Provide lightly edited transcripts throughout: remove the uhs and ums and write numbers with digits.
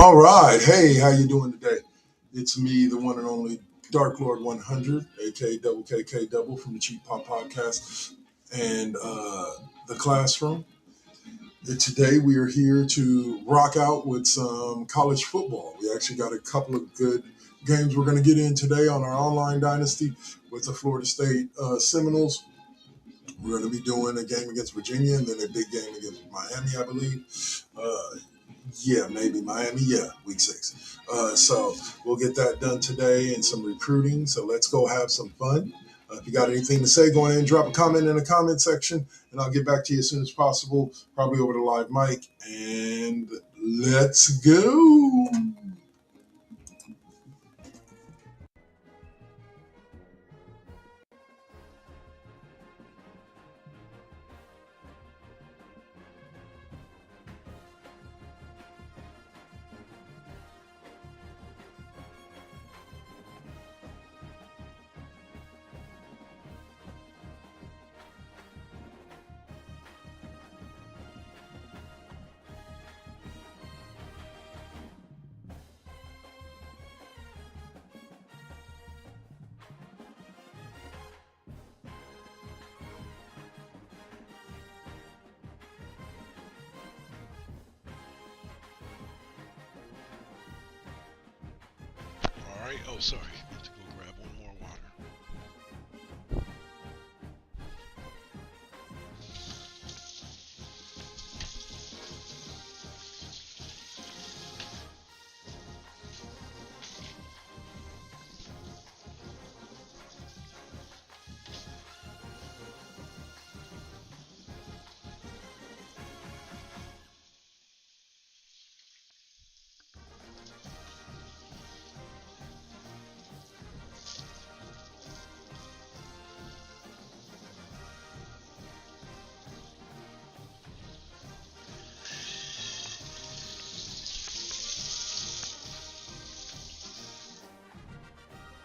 All right. Hey, how you doing today? It's me, the one and only Darklrd100, aka Double KK Double from the Cheap Pop Podcast and the Classroom. And today we are here to rock out with some college football. We actually got a couple of good games we're going to get in today on our online dynasty with the Florida State Seminoles. We're going to be doing a game against Virginia and then a big game against Miami, I believe. Yeah, maybe Miami. Yeah, week 6. So we'll get that done today and some recruiting. So let's go have some fun. If you got anything to say, go ahead and drop a comment in the comment section, and I'll get back to you as soon as possible, probably over the live mic. And let's go. All right. Oh, sorry. I have to go grab one more water.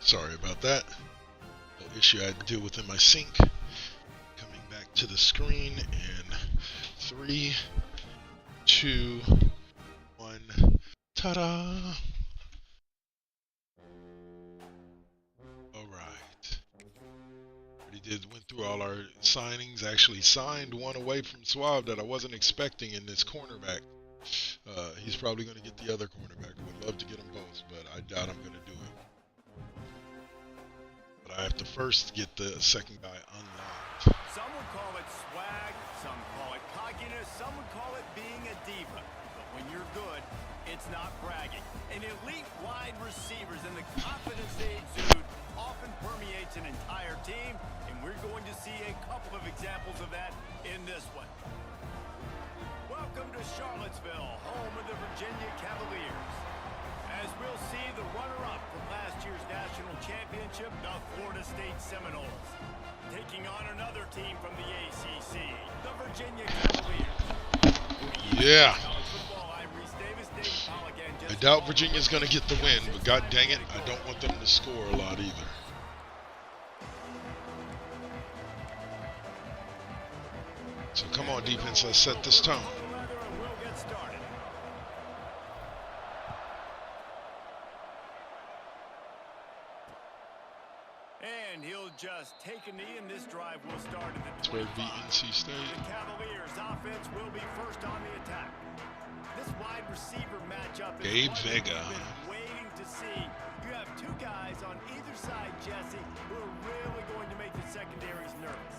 Sorry about that. Little issue I had to deal with in my sink. Coming back to the screen in 3, 2, 1. Ta-da! All right. Went through all our signings. Actually signed one away from Suave that I wasn't expecting in this cornerback. He's probably going to get the other cornerback. I would love to get them both, but I doubt I'm going to do it. I have to first get the second guy unlocked. Some would call it swag, some call it cockiness, some would call it being a diva. But when you're good, it's not bragging. And elite wide receivers and the confidence they exude often permeates an entire team, and we're going to see a couple of examples of that in this one. Welcome to Charlottesville, home of the Virginia Cavaliers. As we'll see the runner-up from last year's national championship, the Florida State Seminoles, taking on another team from the ACC, the Virginia Cavaliers. Yeah. I doubt Virginia's going to get the win, but god dang it, I don't want them to score a lot either. So come on, defense, let's set this tone. And he'll just take a knee, and this drive will start at the 25. It's where NC State. The Cavaliers' offense will be first on the attack. This wide receiver matchup is Gabe what Vega. we've been waiting to see. You have two guys on either side, Jesse, who are really going to make the secondaries nervous.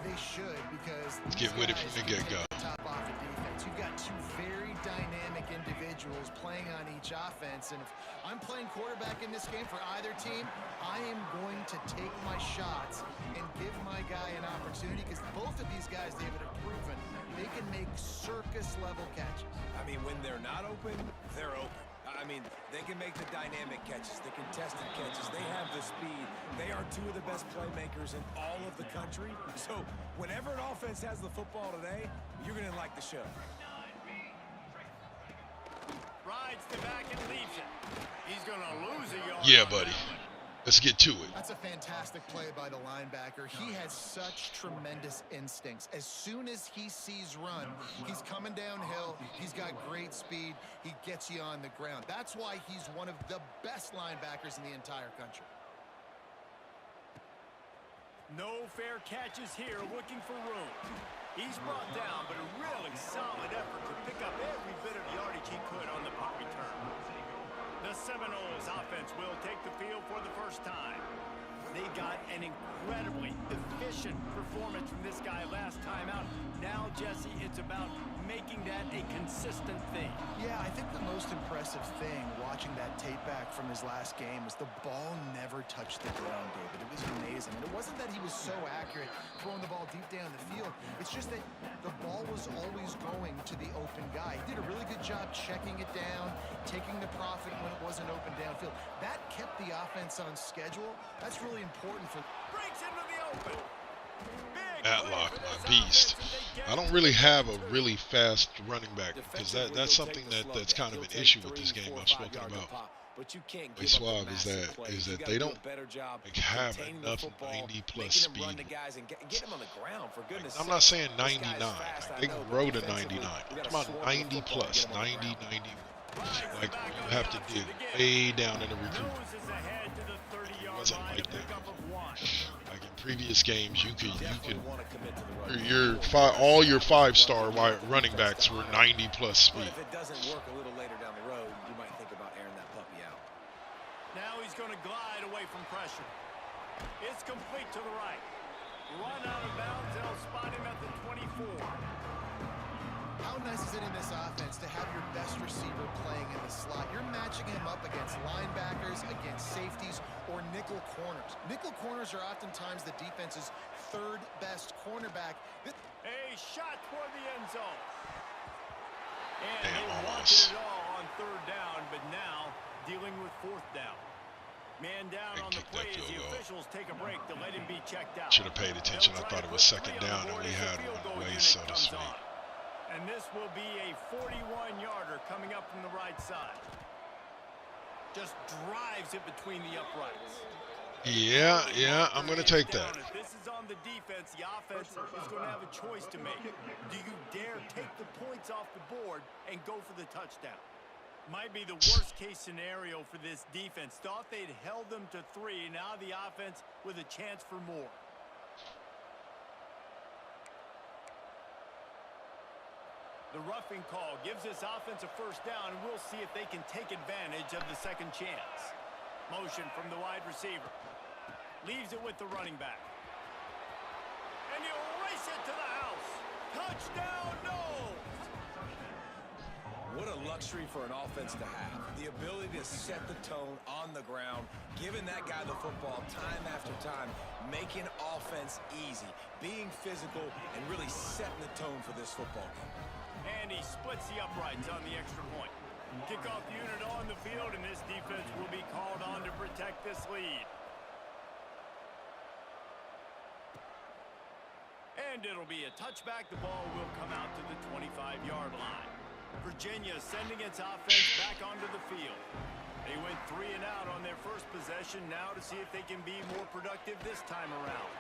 They should, because Let's get with it from the get-go. Top off the defense. You've got two very dynamic individuals playing on each offense, and if I'm playing quarterback in this game for either team, I am going to take my shots and give my guy an opportunity, because both of these guys, David, have proven they can make circus-level catches. I mean, when they're not open, they're open. I mean, they can make the dynamic catches, the contested catches. They have the speed. They are two of the best playmakers in all of the country. So whenever an offense has the football today, you're going to like the show. Rides the back and leaves it. He's going to lose a yard. Yeah, buddy. Let's get to it. That's a fantastic play by the linebacker. He has such tremendous instincts. As soon as he sees run, he's coming downhill. He's got great speed. He gets you on the ground. That's why he's one of the best linebackers in the entire country. No fair catches here, looking for room. He's brought down, but a really solid effort to pick up every bit of yardage he could on the punt return. The Seminoles offense will take the field for the first time. They got an incredibly efficient performance from this guy last time out. Now, Jesse, it's about making that a consistent thing. Yeah, I think the most impressive thing watching that tape back from his last game is the ball never touched the ground, David. It was amazing. And it wasn't that he was so accurate throwing the ball deep down the field. It's just that the ball was always going to the open guy. He did a really good job checking it down, taking the profit when it wasn't open downfield. That kept the offense on schedule. That's really important for... Breaks into the open. Matlock, my beast. I don't really have a really fast running back because that's something that's kind of an issue with this game I've spoken about. Way Suave is that they don't have enough 90+ speed. I'm not saying 99. They can grow to 99. I'm talking about 90+, 90, 90. Like you have to dig way down in the recruit. It wasn't like that. Like in previous games, you could all your 5-star running backs were 90+ speed. If it doesn't work a little later down the road, you might think about airing that puppy out. Now he's going to glide away from pressure. It's complete to the right. Run out of bounds, and he'll spot him at the 24. How nice is it in this offense to have your best receiver playing in the slot? You're matching him up against linebackers, against safeties, or nickel corners. Nickel corners are oftentimes the defense's third best cornerback. A shot toward the end zone. And Damn, he almost. wanted it all on third down, but now dealing with fourth down. Man down They on the kicked that play as field the goal. officials take a break to let him be checked out. Should have paid attention. I thought it was second down and we had one away, so to speak. And this will be a 41-yarder coming up from the right side. Just drives it between the uprights. Yeah, I'm going to take that. If this is on the defense, the offense is going to have a choice to make. Do you dare take the points off the board and go for the touchdown? Might be the worst-case scenario for this defense. Thought they'd held them to 3. Now the offense with a chance for more. The roughing call gives this offense a first down, and we'll see if they can take advantage of the second chance. Motion from the wide receiver. Leaves it with the running back. And you race it to the house. Touchdown, no! What a luxury for an offense to have. The ability to set the tone on the ground, giving that guy the football time after time, making offense easy, being physical, and really setting the tone for this football game. And he splits the uprights on the extra point. Kickoff unit on the field, and this defense will be called on to protect this lead. And it'll be a touchback. The ball will come out to the 25-yard line. Virginia sending its offense back onto the field. They went 3 and out on their first possession. Now to see if they can be more productive this time around.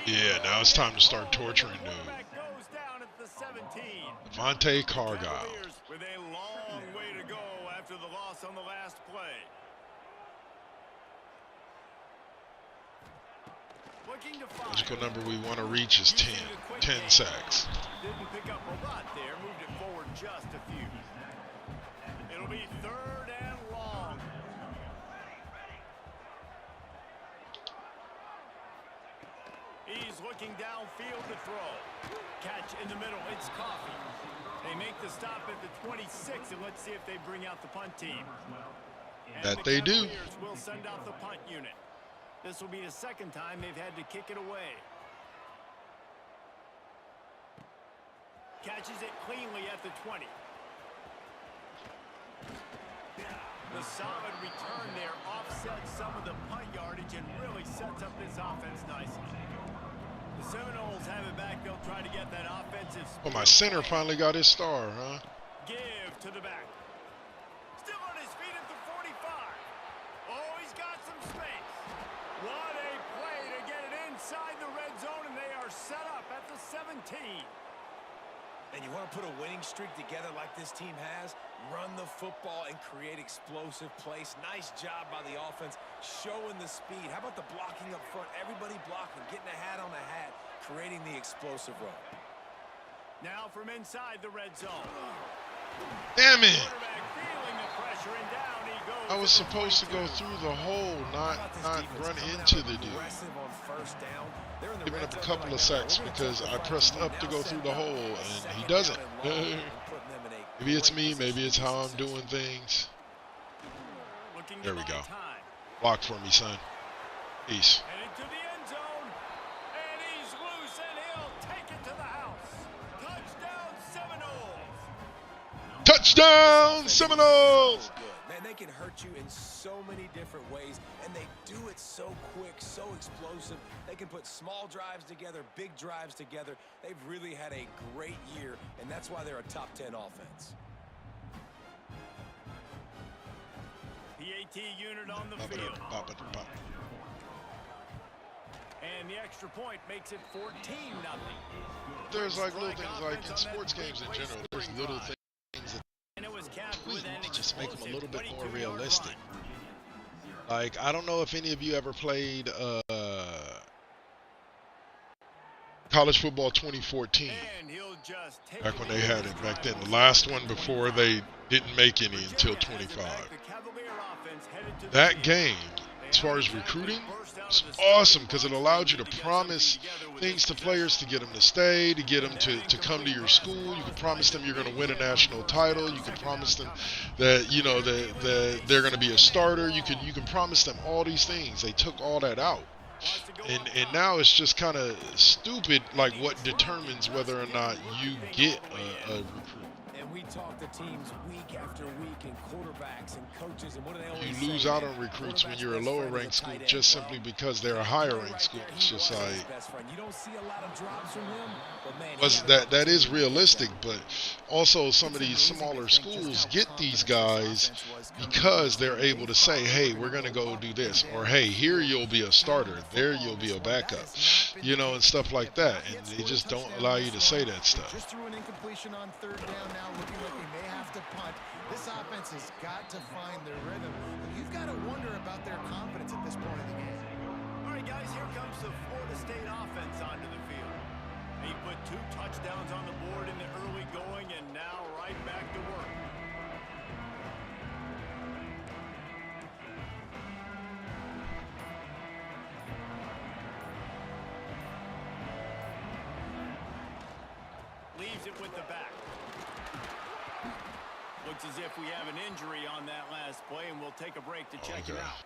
Yeah, now it's time to start torturing dude. Goes down at the 17. Devontae Cargyle. With a long way to go after the loss on the last play. Logical number we want to reach is 10. 10 sacks. Didn't pick up a lot there. Moved it forward just a few. It'll be 3rd and long. He's looking downfield to throw. Catch in the middle. It's Coffee. They make the stop at the 26, and let's see if they bring out the punt team. And that they do. Will send out the punt unit. This will be the second time they've had to kick it away. Catches it cleanly at the 20. The solid return there offsets some of the punt yardage and really sets up this offense nicely. The Seminoles have it back. They'll try to get that offensive. Well, my center finally got his star, huh? Give to the back. Still on his feet at the 45. Oh, he's got And you want to put a winning streak together like this team has, run the football and create explosive plays. Nice job by the offense, showing the speed. How about the blocking up front? Everybody blocking, getting a hat on a hat, creating the explosive run. Now from inside the red zone. Damn it! Quarterback feeling the pressure, and down he goes. I was supposed to go through the hole, not run into the dude. Aggressive on first down. They're in the Giving red up a zone couple right of now. sacks We're gonna because take I the pressed flag. up to Now go set through the up hole and he second doesn't. down and long, and putting them in a Maybe it's great me, maybe position it's to be how I'm successful. doing things. Looking to There we buy go. time. Block for me, son. Peace. Headed to the end zone. And he's loose, and he'll take it to the house. Touchdown, Seminoles. Touchdown, Seminoles! So good. Man, they can hurt you in so many different ways, and they do it so quick, so explosive. They can put small drives together, big drives together. They've really had a great year, and that's why they're a top 10 offense. PAT unit on the field. And the extra point makes it 14-0. There's like little things like in sports games in general, there's little things that And it was capped with an tweak to just make them a little bit more 22-yard realistic. line. Like, I don't know if any of you ever played College Football 2014, And he'll just take back it when they into had his it back then. driving The last lane. one before they didn't make any until Virginia has it 25. back. The Cavalier offense headed to the That field. game, as far as recruiting, was awesome because it allowed you to promise things to players to get them to stay, to get them to come to your school. You could promise them you're going to win a national title. You could promise them that, you know, that they're going to be a starter. You can promise them all these things. They took all that out. And now it's just kind of stupid, like what determines whether or not you get a recruit. And we talk to teams week after week, and quarterbacks and coaches, and what do they always You lose say? out on recruits when you're a lower ranked school just simply because they're a higher ranked school. It's just like, You don't see a lot of drops from him, but man, was that is realistic, but also some of these smaller schools get these guys because they're able to say, hey, we're going to go do this, or hey, here you'll be a starter, there you'll be a backup, you know, and stuff like that, and they just don't allow you to say that stuff. Just threw an incompletion on third down now, looking like they may have to punt. This offense has got to find their rhythm. You've got to wonder about their confidence at this point in the game. All right, guys, here comes the Florida State offense onto the field. He put 2 touchdowns on the board in the early going, and now right back to work. Leaves it with the back. Looks as if we have an injury on that last play, and we'll take a break to check him Okay. out.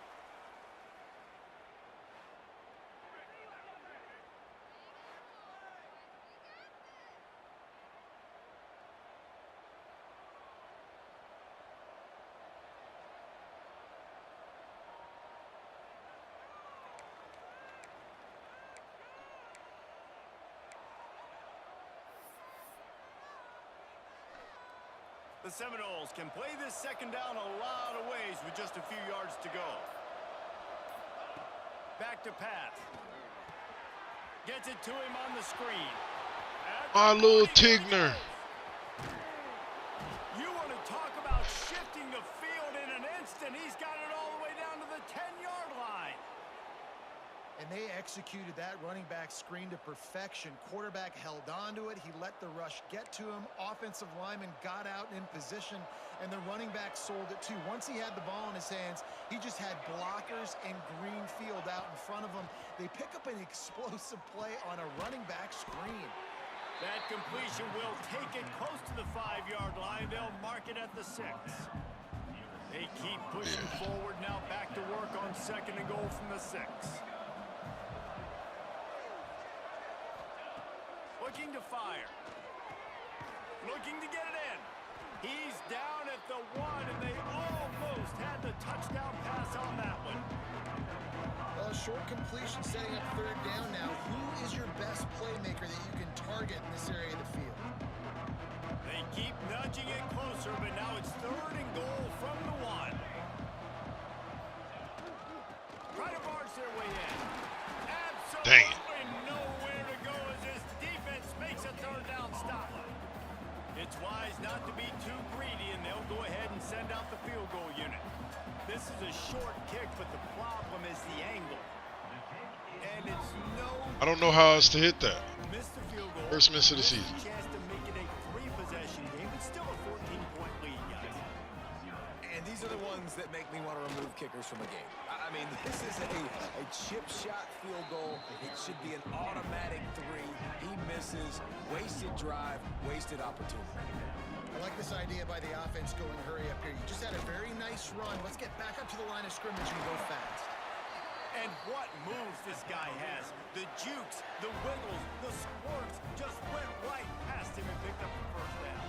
The Seminoles can play this second down a lot of ways with just a few yards to go. Back to pass. Gets it to him on the screen. My little Tigner. You want to talk about shifting the field in an instant. He's got it all the way down to the 10-yard line. And they executed that running back screen to perfection. Quarterback held on to it. He let the rush get to him. Offensive lineman got out in position, and the running back sold it too. Once he had the ball in his hands, he just had blockers and green field out in front of him. They pick up an explosive play on a running back screen. That completion will take it close to the 5-yard line. They'll mark it at the 6. They keep pushing forward now, back to work on second and goal from the 6. Looking to fire. Looking to get it in. He's down at the 1, and they almost had the touchdown pass on that one. Well, short completion setting up third down now. Who is your best playmaker that you can target in this area of the field? They keep nudging it closer, but now it's third and goal from the 1. Try to barge their way in. Absolutely Dang it. nowhere to go as this defense makes a This is a short kick, but the problem is the angle. And it's no... I don't know how else to hit that. Missed the field goal. First miss of the season. Chance to make it a 3-possession game. It's still a 14-point lead, guys. And these are the ones that make me want to remove kickers from a game. I mean, this is a chip shot field goal. It should be an automatic 3. He misses. Wasted drive, wasted opportunity. I like this idea by the offense going hurry up here. You just had a very nice run. Let's get back up to the line of scrimmage and go fast. And what moves this guy has. The jukes, the wiggles, the squirts just went right past him and picked up the first down.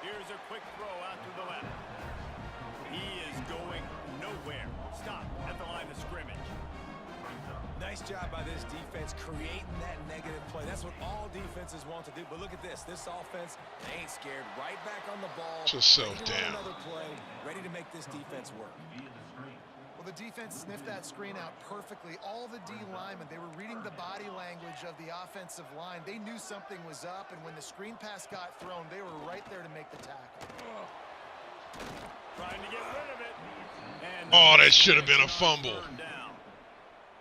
Here's a quick throw out to the left. He is going nowhere. Stop at the line of scrimmage. Nice job by this defense creating that negative play. That's what all defenses want to do. But look at this. This offense, they ain't scared. Right back on the ball. Just so ready to run down. Another play. Ready to make this defense work. Well, the defense sniffed that screen out perfectly. All the D linemen, they were reading the body language of the offensive line. They knew something was up, and when the screen pass got thrown, they were right there to make the tackle. Trying to get rid of it. And Oh, that should have been a fumble.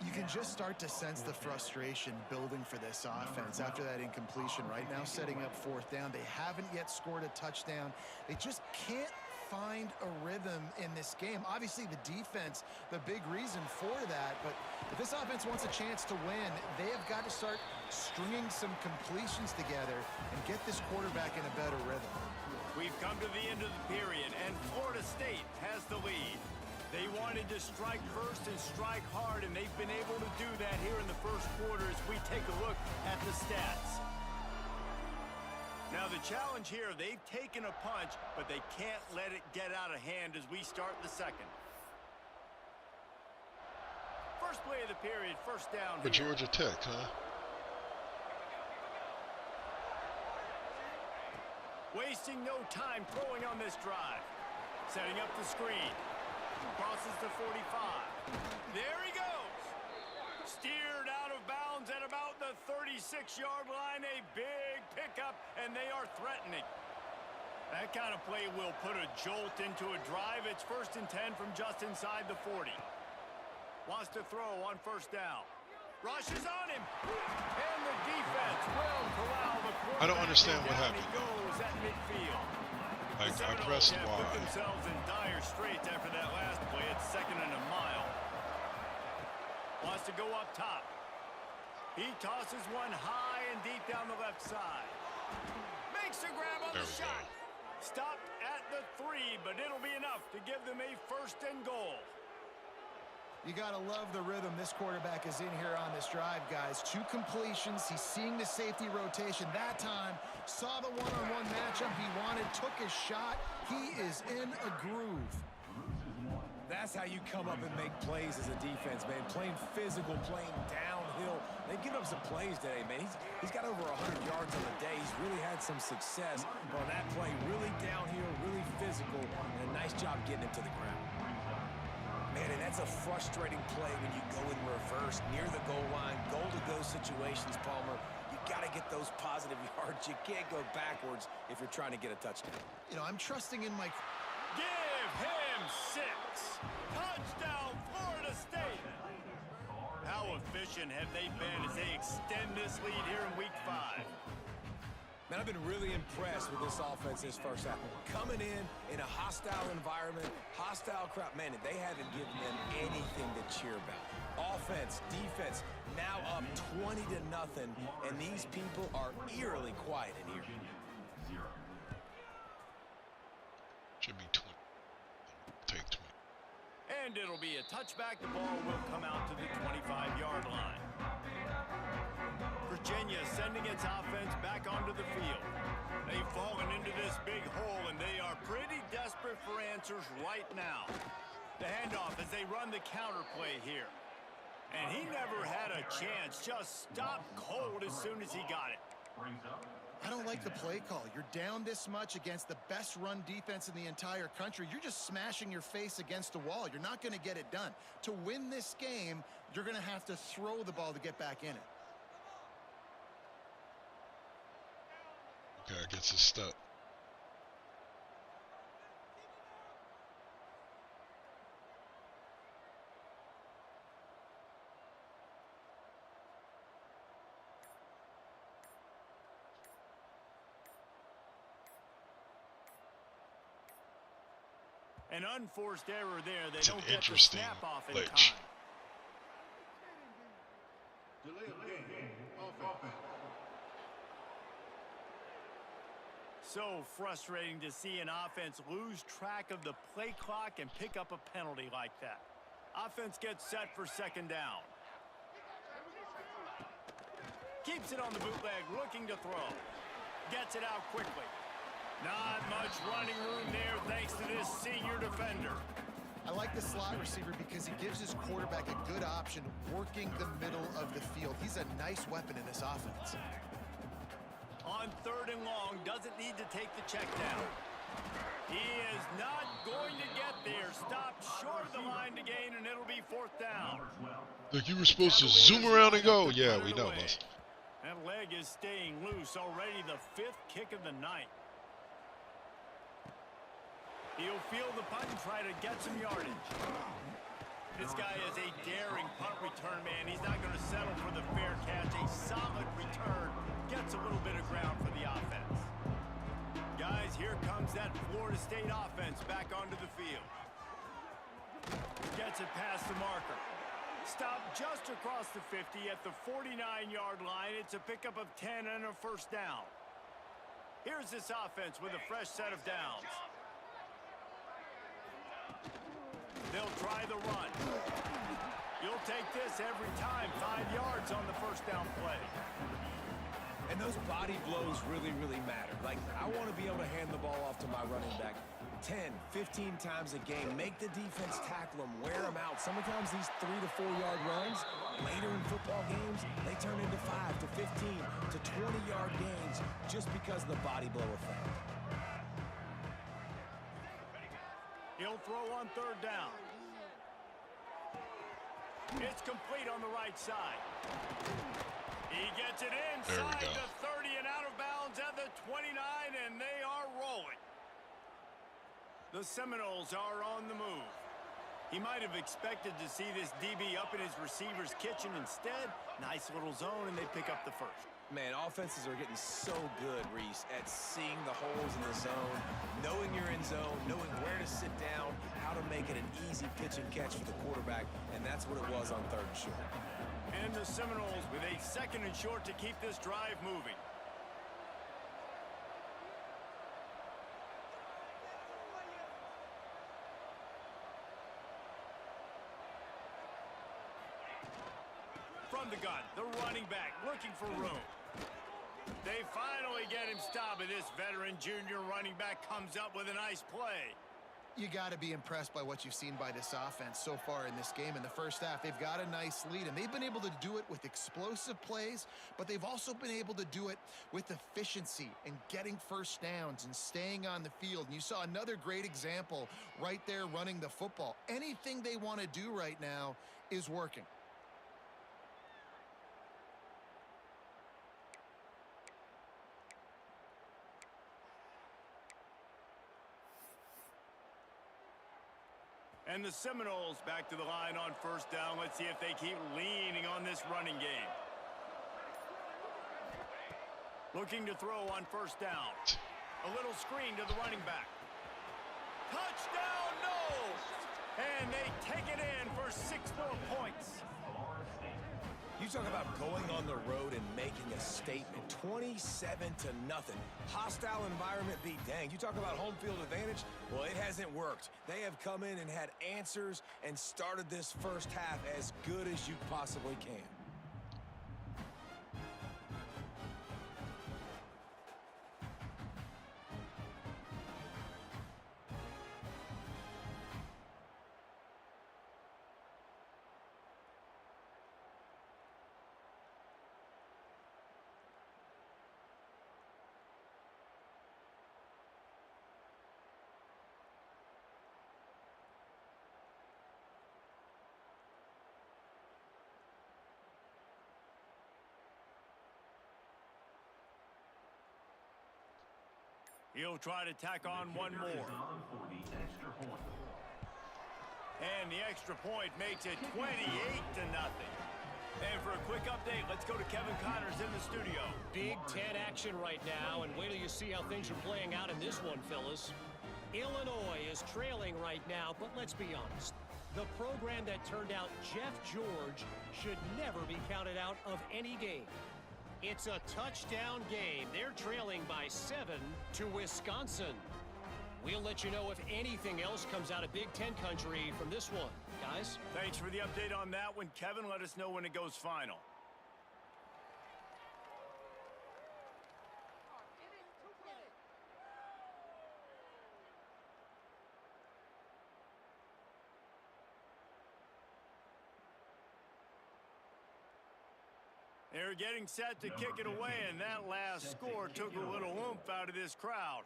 You can just start to sense the frustration building for this offense after that incompletion. Right now, setting up 4th down. They haven't yet scored a touchdown. They just can't find a rhythm in this game. Obviously, the defense, the big reason for that. But if this offense wants a chance to win, they have got to start stringing some completions together and get this quarterback in a better rhythm. We've come to the end of the period, and Florida State has the lead. They wanted to strike first and strike hard, and they've been able to do that here in the first quarter as we take a look at the stats. Now the challenge here, they've taken a punch, but they can't let it get out of hand as we start the second. First play of the period, first down For here. Georgia Tech, huh? Wasting no time throwing on this drive. Setting up the screen. Crosses the 45. There he goes. Steered out of bounds at about the 36-yard line. A big pickup, and they are threatening. That kind of play will put a jolt into a drive. It's 1st and 10 from just inside the 40. Wants to throw on first down. Rushes on him. And the defense will corral the quarterback. I don't understand what Down happened. he goes at midfield. I The pressed Seminoles have put Y. themselves in dire straits after that last play. It's 2nd and a mile. Wants to go up top. He tosses one high and deep down the left side. Makes a grab on There the we shot. go. Stopped at the 3, but it'll be enough to give them a 1st and goal. You got to love the rhythm this quarterback is in here on this drive, guys. 2 completions. He's seeing the safety rotation. That time, saw the one-on-one matchup he wanted, took his shot. He is in a groove. That's how you come up and make plays as a defense, man. Playing physical, playing downhill. They've given up some plays today, man. He's got over 100 yards on the day. He's really had some success. But on that play, really downhill, really physical, and a nice job getting him to the ground. Man, and that's a frustrating play when you go in reverse near the goal line, goal-to-go situations, Palmer. You got to get those positive yards. You can't go backwards if you're trying to get a touchdown. You know, I'm trusting in my... Give him 6. Touchdown, Florida State. How efficient have they been as they extend this lead here in week 5? Man, I've been really impressed with this offense this first half. Coming in a hostile environment, hostile crowd. Man, they haven't given them anything to cheer about. Offense, defense, now up 20-0, and these people are eerily quiet in here. Should be 20. Take 20. And it'll be a touchback. The ball will come out to the 25-yard line. Virginia sending its offense back onto the field. They've fallen into this big hole, and they are pretty desperate for answers right now. The handoff as they run the counter play here. And he never had a chance. Just stopped cold as soon as he got it. I don't like the play call. You're down this much against the best run defense in the entire country. You're just smashing your face against the wall. You're not going to get it done. To win this game, you're going to have to throw the ball to get back in it. Okay, I guess it's stuck. An unforced error there. They It's an don't get the interesting snap off in glitch. time. So frustrating to see an offense lose track of the play clock and pick up a penalty like that. Offense gets set for second down. Keeps it on the bootleg, looking to throw. Gets it out quickly. Not much running room there thanks to this senior defender. I like the slot receiver because he gives his quarterback a good option working the middle of the field. He's a nice weapon in this offense. On 3rd and long, doesn't need to take the check down. He is not going to get there. Stopped short of the line to gain, and it'll be 4th down. Look, you were supposed to zoom around and go. Yeah, we know, boss. That leg is staying loose. Already the 5th kick of the night. He'll field the punt and try to get some yardage. This guy is a daring punt return man. He's not going to settle for the fair catch. A solid return. Gets a little bit of ground for the offense. Guys, here comes that Florida State offense back onto the field. Gets it past the marker. Stopped just across the 50 at the 49-yard line. It's a pickup of 10 and a 1st down. Here's this offense with a fresh set of downs. They'll try the run. You'll take this every time. 5 yards on the 1st down play. And those body blows really, really matter. Like, I want to be able to hand the ball off to my running back 10, 15 times a game. Make the defense tackle them, wear them out. Sometimes these 3 to 4 yard runs, later in football games, they turn into 5 to 15 to 20-yard gains just because of the body blow effect. He'll throw on 3rd down. It's complete on the right side. He gets it inside the 30 and out of bounds at the 29, and they are rolling. The Seminoles are on the move. He might have expected to see this DB up in his receiver's kitchen. Instead, nice little zone, and they pick up the 1st. Man, offenses are getting so good, Reese, at seeing the holes in the zone, knowing you're in zone, knowing where to sit down, how to make it an easy pitch and catch for the quarterback, and that's what it was on 3rd and short. And the Seminoles with a 2nd and short to keep this drive moving. From the gun, the running back looking for room. They finally get him stopped, and this veteran junior running back comes up with a nice play. You got to be impressed by what you've seen by this offense so far in this game. In the 1st half, they've got a nice lead, and they've been able to do it with explosive plays, but they've also been able to do it with efficiency and getting 1st downs and staying on the field. And you saw another great example right there running the football. Anything they want to do right now is working. And the Seminoles back to the line on 1st down. Let's see if they keep leaning on this running game. Looking to throw on 1st down. A little screen to the running back. Touchdown, no! And they take it in for 6 more points. You talk about going on the road and making a statement. 27-0. Hostile environment be danged. You talk about home field advantage. Well, it hasn't worked. They have come in and had answers and started this 1st half as good as you possibly can. He'll try to tack on one more. And the extra point makes it 28-0. And for a quick update, let's go to Kevin Connors in the studio. Big Ten action right now, and wait till you see how things are playing out in this one, fellas. Illinois is trailing right now, but let's be honest. The program that turned out Jeff George should never be counted out of any game. It's a touchdown game. They're trailing by 7 to Wisconsin. We'll let you know if anything else comes out of Big Ten country from this one. Guys? Thanks for the update on that one, Kevin. Let us know when it goes final. They're getting set to kick it away, and that last score took a little oomph out of this crowd.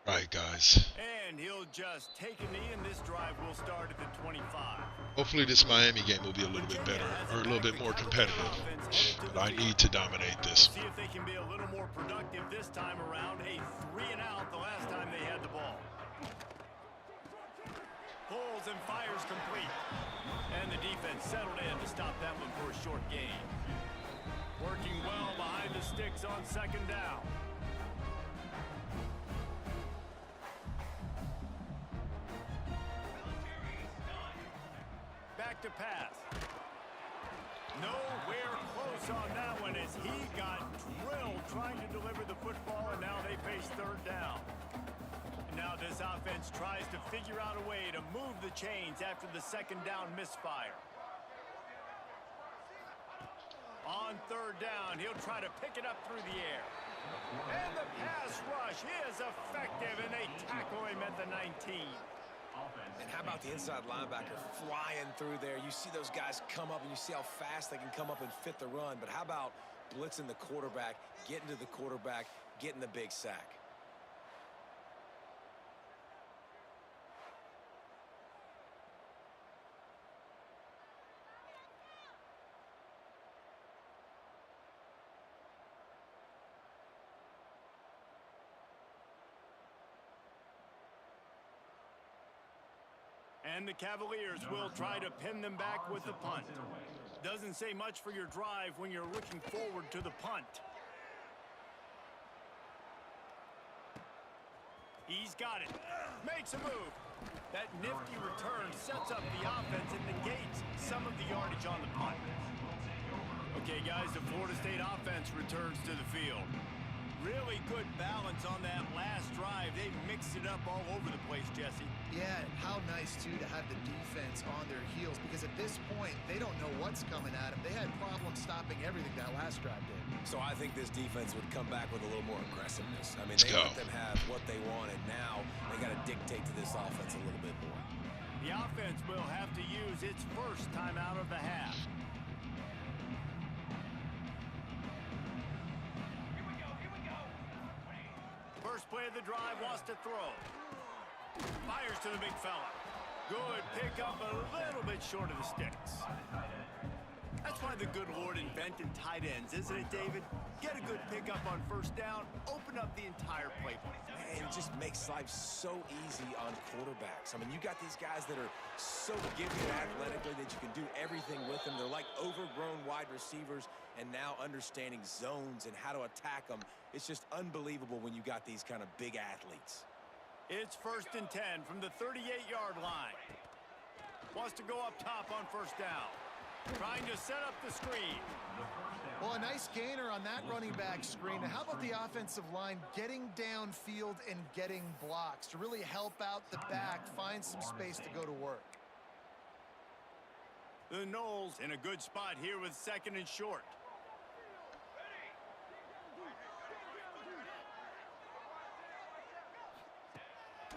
Right, guys. And he'll just take a knee, and this drive will start at the 25. Hopefully this Miami game will be a little bit better, or a little bit more competitive. But I need to dominate this. See if they can be a little more productive this time around. A 3-and-out the last time they had the ball. Pulls and fires complete. And the defense settled in to stop that one for a short gain. Working well behind the sticks on second down. Back to pass. Nowhere close on that one as he got drilled trying to deliver the football, and now they face third down. And now this offense tries to figure out a way to move the chains after the second down misfire. On third down, he'll try to pick it up through the air. And the pass rush is effective, and they tackle him at the 19. And how about the inside linebacker flying through there? You see those guys come up, and you see how fast they can come up and fit the run. But how about blitzing the quarterback, getting to the quarterback, getting the big sack? And the Cavaliers will try to pin them back with the punt. Doesn't say much for your drive when you're looking forward to the punt. He's got it. Makes a move. That nifty return sets up the offense and negates some of the yardage on the punt. Okay, guys, the Florida State offense returns to the field. Really good balance on that last drive. They mixed it up all over the place, Jesse. Yeah, how nice, too, to have the defense on their heels, because at this point, they don't know what's coming at them. They had problems stopping everything that last drive did. So I think this defense would come back with a little more aggressiveness. I mean, Let's they go. let them have what they want, and now they got to dictate to this offense a little bit more. The offense will have to use its first time out of the half. First play of the drive, wants to throw. Fires to the big fella. Good pickup, a little bit short of the sticks. That's why the good Lord invented tight ends, isn't it, David? Get a good pickup on first down, open up the entire playbook. Man, it just makes life so easy on quarterbacks. I mean, you got these guys that are so gifted athletically that you can do everything with them. They're like overgrown wide receivers, and now understanding zones and how to attack them. It's just unbelievable when you got these kind of big athletes. It's 1st and 10 from the 38-yard line. Wants to go up top on first down. Trying to set up the screen. Well, a nice gainer on that running back screen. Now, how about the offensive line getting downfield and getting blocks to really help out the back, find some space to go to work? The Knowles in a good spot here with 2nd and short.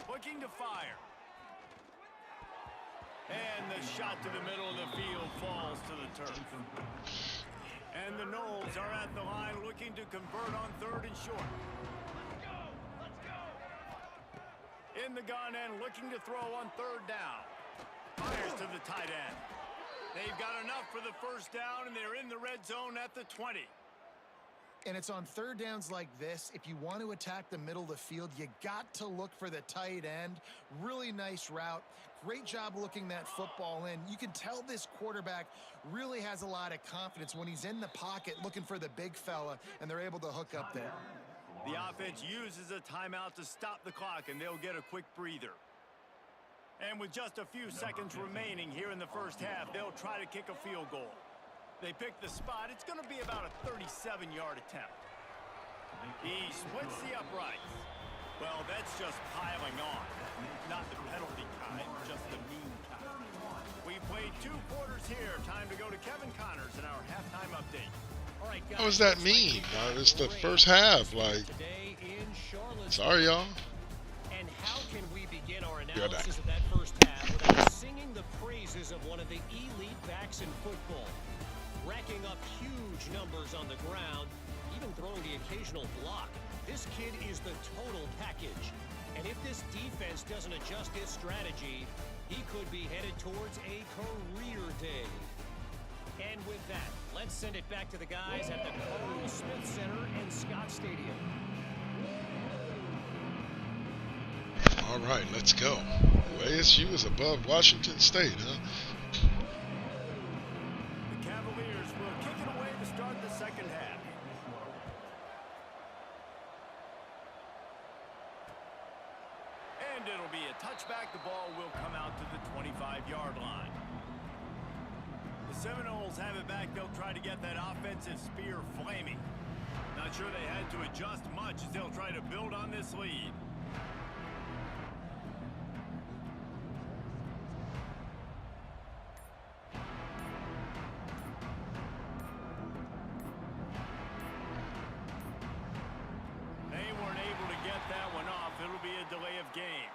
Looking to fire. And the shot to the middle of the field falls to the turf. And the Knowles are at the line looking to convert on 3rd and short. in the gun and looking to throw on third down. Fires to the tight end. They've got enough for the first down, and they're in the red zone at the 20. And it's on third downs like this. If you want to attack the middle of the field, you got to look for the tight end. Really nice route. Great job looking that football in. You can tell this quarterback really has a lot of confidence when he's in the pocket looking for the big fella, and they're able to hook up there. The offense uses a timeout to stop the clock, and they'll get a quick breather. And with just a few seconds remaining here in the first half, they'll try to kick a field goal. They pick the spot. It's going to be about a 37-yard attempt. He splits the uprights. Well, that's just piling on. Not the penalty kind, just the mean kind. We played 2 quarters here. Time to go to Kevin Connors in our halftime update. All right, guys, How does that mean? It's the first half. Like, today in Charlotte. sorry, y'all. And how can we begin our You're analysis back. of that first half without singing the praises of one of the elite backs in football? Racking up huge numbers on the ground, even throwing the occasional block. This kid is the total package. And if this defense doesn't adjust its strategy, he could be headed towards a career day. And with that, let's send it back to the guys at the Carl Smith Center and Scott Stadium. All right, let's go. ASU is above Washington State, huh? The Cavaliers will kick it away to start the second half. And it'll be a touchback. The ball will come out to the 25-yard line. The Seminoles have it back. They'll try to get that offensive spear flaming. Not sure they had to adjust much as they'll try to build on this lead. They weren't able to get that one off. It'll be a delay of game.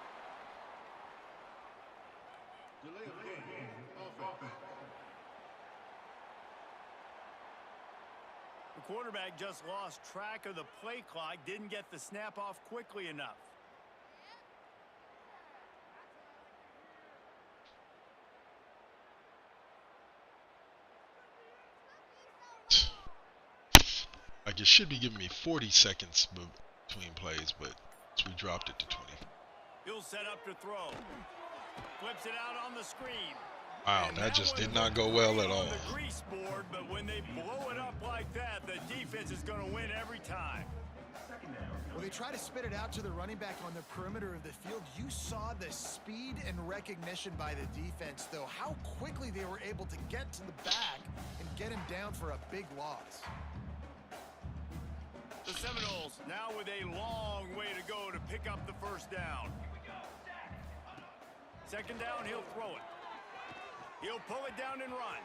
The quarterback just lost track of the play clock, didn't get the snap off quickly enough. Like, it should be giving me 40 seconds between plays, but we dropped it to 20. He'll set up to throw. Flips it out on the screen. Wow, And that just one did not go well was at on all. the grease board, but when they blow it up like that, the defense is going to win every time. Well, they try to spit it out to the running back on the perimeter of the field. You saw the speed and recognition by the defense, though. How quickly they were able to get to the back and get him down for a big loss. The Seminoles now with a long way to go to pick up the first down. Second down, he'll throw it. He'll pull it down and run.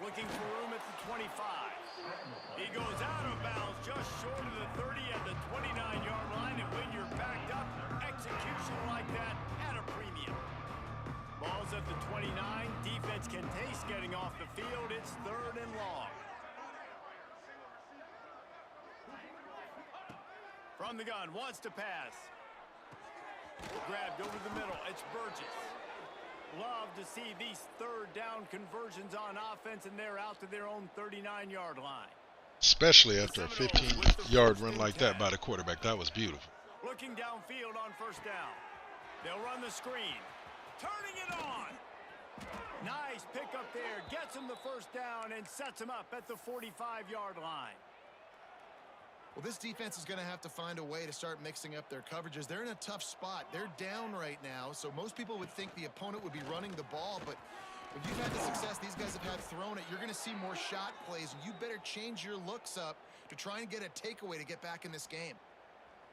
Looking for room at the 25. He goes out of bounds just short of the 30 at the 29-yard line. And when you're backed up, execution like that at a premium. Ball's at the 29. Defense can taste getting off the field. It's third and long. From the gun, wants to pass. Grabbed over the middle. It's Burgess. Love to see these third down conversions on offense, and they're out to their own 39-yard line. Especially after a 15-yard run like that by the quarterback. That was beautiful. Looking downfield on first down. They'll run the screen. Turning it on. Nice pickup there. Gets him the first down and sets him up at the 45-yard line. Well, this defense is going to have to find a way to start mixing up their coverages. They're in a tough spot. They're down right now, so most people would think the opponent would be running the ball, but if you've had the success these guys have had throwing it, you're going to see more shot plays, and you better change your looks up to try and get a takeaway to get back in this game.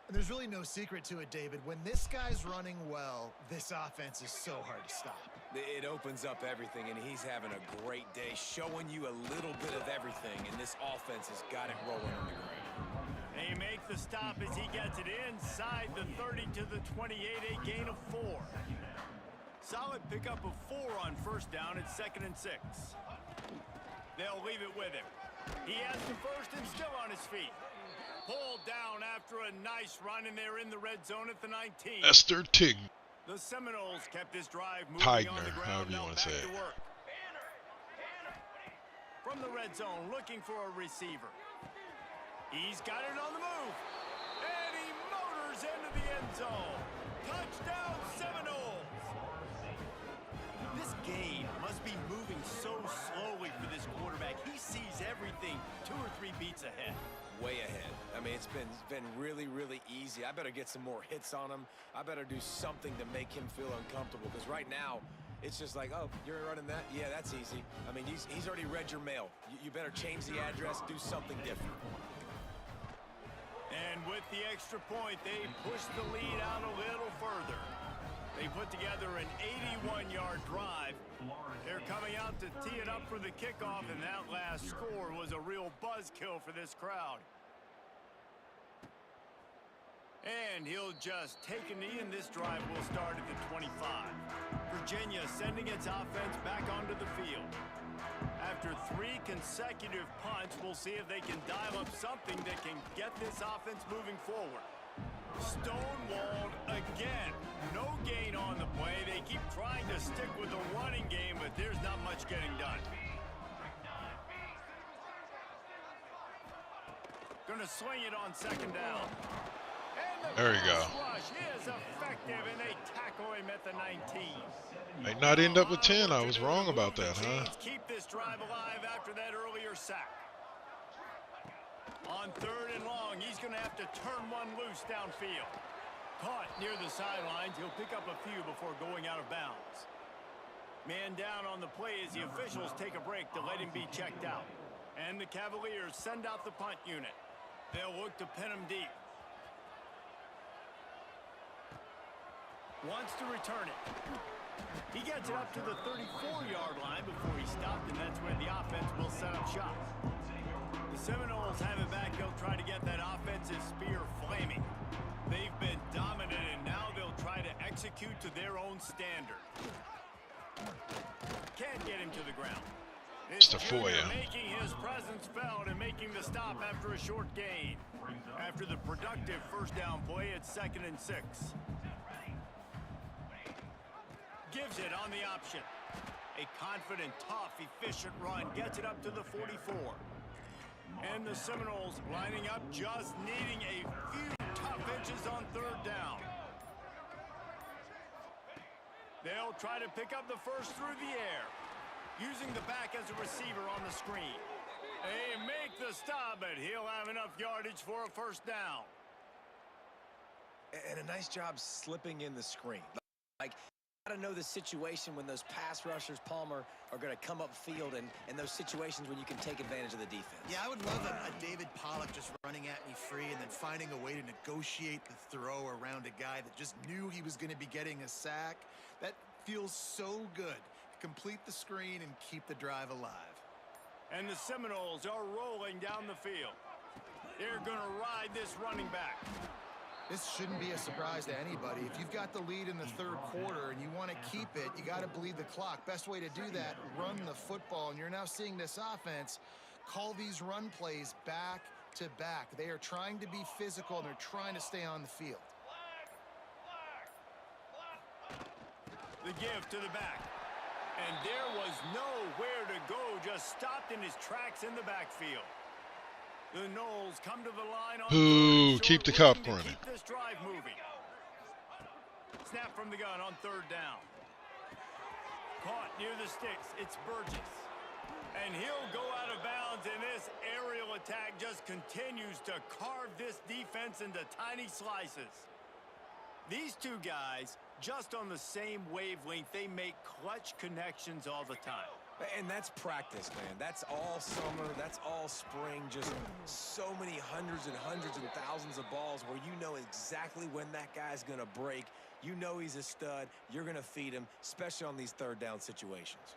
And there's really no secret to it, David. When this guy's running well, this offense is so hard to stop. It opens up everything, and he's having a great day, showing you a little bit of everything, and this offense has got it rolling on the ground. They make the stop as he gets it inside the 30 to the 28, a gain of 4. Solid pickup of 4 on first down at 2nd and 6. They'll leave it with him. He has the first and still on his feet. pulled down after a nice run, and they're in the red zone at the 19. Esther Tig. The Seminoles kept this drive moving on the Tigner, ground. however you Now want to back say to it. work. From the red zone, looking for a receiver. He's got it on the move. And he motors into the end zone. Touchdown, Seminoles. This game must be moving so slowly for this quarterback. He sees everything 2 or 3 beats ahead. Way ahead. I mean, it's been really, really easy. I better get some more hits on him. I better do something to make him feel uncomfortable, because right now, it's just like, oh, you're running that? Yeah, that's easy. I mean, he's already read your mail. You better change the address, do something different. And with the extra point, they push the lead out a little further. They put together an 81-yard drive. They're coming out to tee it up for the kickoff, and that last score was a real buzzkill for this crowd. And he'll just take a knee, and this drive will start at the 25. Virginia sending its offense back onto the field. After 3 consecutive punts, we'll see if they can dial up something that can get this offense moving forward. Stonewalled again. No gain on the play. They keep trying to stick with the running game, but there's not much getting done. Gonna swing it on 2nd down. There you go. Rush is effective, and they tackle him at the 19. Might not end up with 10. I was wrong about that, huh? Keep this drive alive after that earlier sack. On 3rd and long, he's going to have to turn one loose downfield. Caught near the sidelines, he'll pick up a few before going out of bounds. Man down on the play as the officials take a break to let him be checked out. And the Cavaliers send out the punt unit. They'll look to pin him deep. Wants to return it. He gets it up to the 34-yard line before he stopped, and that's where the offense will set up shop. The Seminoles have it back. They'll try to get that offensive spear flaming. They've been dominant, and now they'll try to execute to their own standard. Can't get him to the ground. Just a foil. Making his presence felt and making the stop after a short gain. After the productive first down play, it's 2nd and 6. Gives it on the option. A confident, tough, efficient run. Gets it up to the 44. And the Seminoles lining up, just needing a few tough inches on 3rd down. They'll try to pick up the first through the air, using the back as a receiver on the screen. They make the stop, but he'll have enough yardage for a first down. And a nice job slipping in the screen. Like, got to know the situation when those pass rushers, Palmer, are going to come up field, and those situations when you can take advantage of the defense. Yeah, I would love a David Pollock just running at me free and then finding a way to negotiate the throw around a guy that just knew he was going to be getting a sack. That feels so good. Complete the screen and keep the drive alive. And the Seminoles are rolling down the field. They're going to ride this running back. This shouldn't be a surprise to anybody. If you've got the lead in the 3rd quarter and you want to keep it, you got to bleed the clock. Best way to do that, run the football. And you're now seeing this offense call these run plays back to back. They are trying to be physical, and they're trying to stay on the field. The give to the back. And there was nowhere to go, just stopped in his tracks in the backfield. The Noles come to the line on Ooh, keep the cup running. Keep this drive moving. Snap from the gun on 3rd down. Caught near the sticks. It's Burgess. And he'll go out of bounds, and this aerial attack just continues to carve this defense into tiny slices. These two guys, just on the same wavelength, they make clutch connections all the time. And that's practice, man. That's all summer. That's all spring. Just so many hundreds and thousands of balls where you know exactly when that guy's going to break. You know he's a stud. You're going to feed him, especially on these 3rd down situations.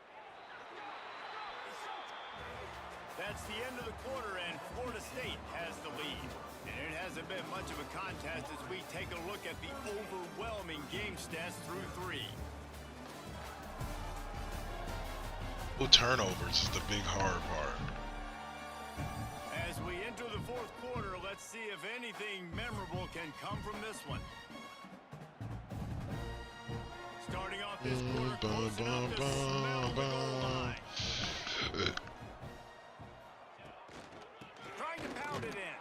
That's the end of the quarter, and Florida State has the lead. And it hasn't been much of a contest as we take a look at the overwhelming game stats through 3. Well, turnovers is the big hard part. As As we enter the fourth quarter, let's see if anything memorable can come from this one. Starting off this quarter, closing up the smell of the goal line. Trying to pound it in.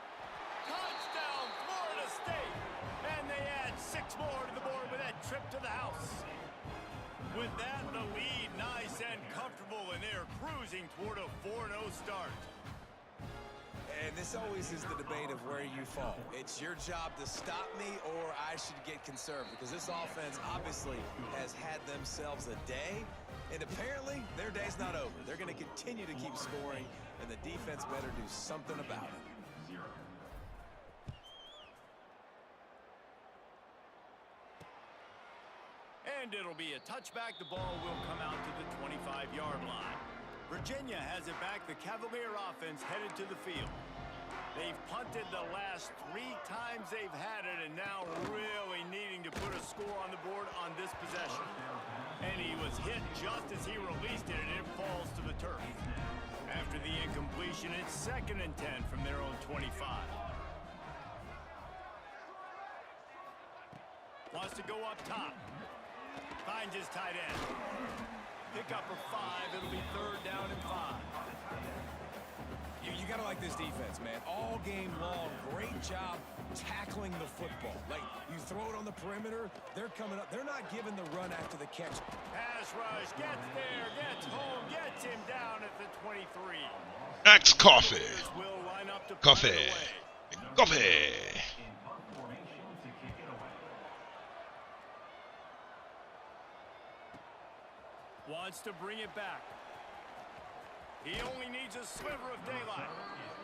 Touchdown, Florida State. And they add 6 more to the board with that trip to the house. With that, the lead nice and comfortable, and they're cruising toward a 4-0 start. And this always is the debate of where you fall. It's your job to stop me, or I should get conservative, because this offense obviously has had themselves a day, and apparently their day's not over. They're going to continue to keep scoring, and the defense better do something about it. And it'll be a touchback. The ball will come out to the 25-yard line. Virginia has it back. The Cavalier offense headed to the field. They've punted the last 3 times they've had it, and now really needing to put a score on the board on this possession. And he was hit just as he released it, and it falls to the turf. After the incompletion, it's 2nd and 10 from their own 25. Wants to go up top. Finds his tight end. Pick up for 5. It'll be 3rd down and 5. You gotta like this defense, man. All game long, great job tackling the football. Like, you throw it on the perimeter, they're coming up. They're not giving the run after the catch. Pass rush, gets there, gets home, gets him down at the 23. Max Coffee. Will line up to Coffee. Coffee. Wants to bring it back. He only needs a sliver of daylight.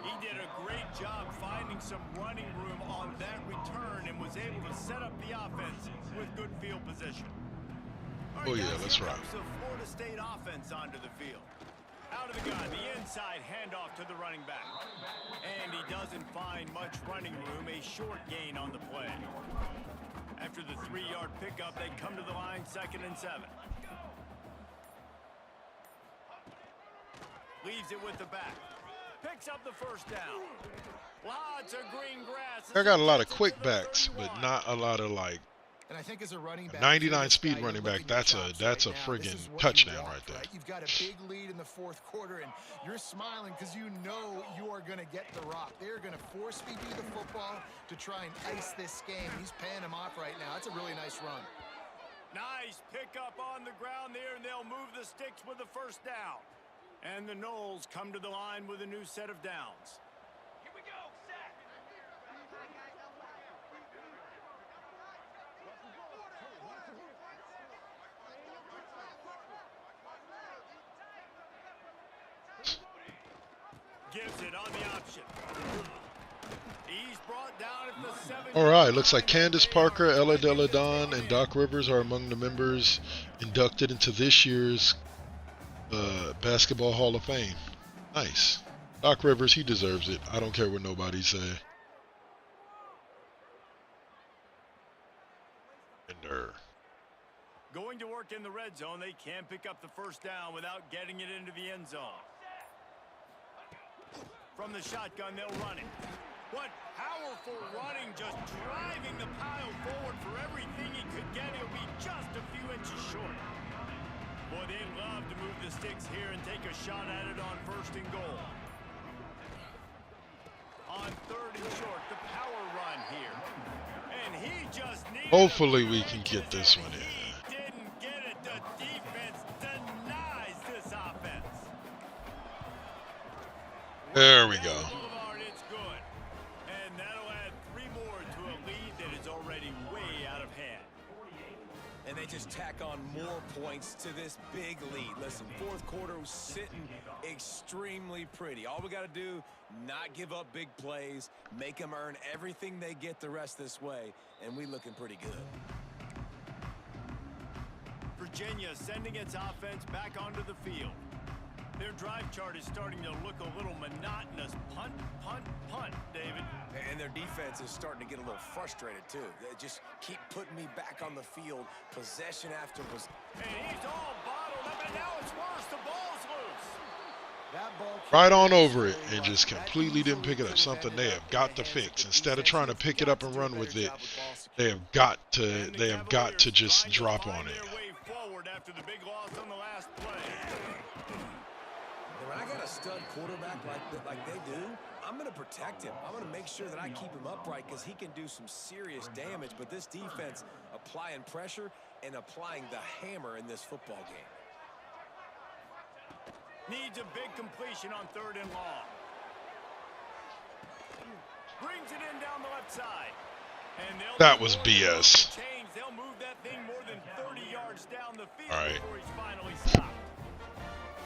He did a great job finding some running room on that return and was able to set up the offense with good field position. Oh yeah, that's right. The Florida State offense onto the field. Out of the gun, the inside handoff to the running back. And he doesn't find much running room, a short gain on the play. After the 3-yard pickup, they come to the line, 2nd and 7. Leaves it with the back. Picks up the first down. Lots of green grass. I got a lot of quick backs, but not a lot of like And I think as a running back, 99 speed running back. That's a friggin' touchdown right there. You've got a big lead in the fourth quarter, and you're smiling because you know you are going to get the rock. They're going to force feed you the football to try and ice this game. He's paying him off right now. That's a really nice run. Nice pickup on the ground there, and they'll move the sticks with the first down. And the Noles come to the line with a new set of downs. Here we go, set. Gives it on the option. He's brought down at the 7. All right, looks like Candace Parker, Ella Deladon, and Doc Rivers are among the members inducted into this year's Basketball Hall of Fame. Nice. Doc Rivers, he deserves it. I don't care what nobody say. Going to work in the red zone, they can pick up the first down without getting it into the end zone. From the shotgun, they'll run it. What powerful running, just driving the pile forward for everything he could get. He'll be just a few inches short. Boy, they'd love to move the sticks here and take a shot at it on 1st and goal. On 3rd and short, the power run here. And he just needed... Hopefully we can get this one in. He didn't get it. The defense denies this offense. There we go. It's good. And that'll add 3 more to a lead that is already way out of hand. And they just tack on more points to this big lead. Listen, fourth quarter was sitting extremely pretty. All we got to do, not give up big plays, make them earn everything they get the rest this way, and we looking pretty good. Virginia sending its offense back onto the field. Their drive chart is starting to look a little monotonous. Punt, punt, punt, David. And their defense is starting to get a little frustrated, too. They just keep putting me back on the field, possession after possession. And he's all bottled up, and now it's worse. The ball's loose. right on over it and just completely didn't pick it up. Something they have got to fix. Instead of trying to pick it up and run with it, they have got to just drop on it. When I got a stud quarterback like they do, I'm going to protect him. I'm going to make sure that I keep him upright because he can do some serious damage. But this defense applying pressure and applying the hammer in this football game. Needs a big completion on 3rd and long. Brings it in down the left side. And that was BS. They'll move that thing more than 30 yards down the field right. before he's finally stopped.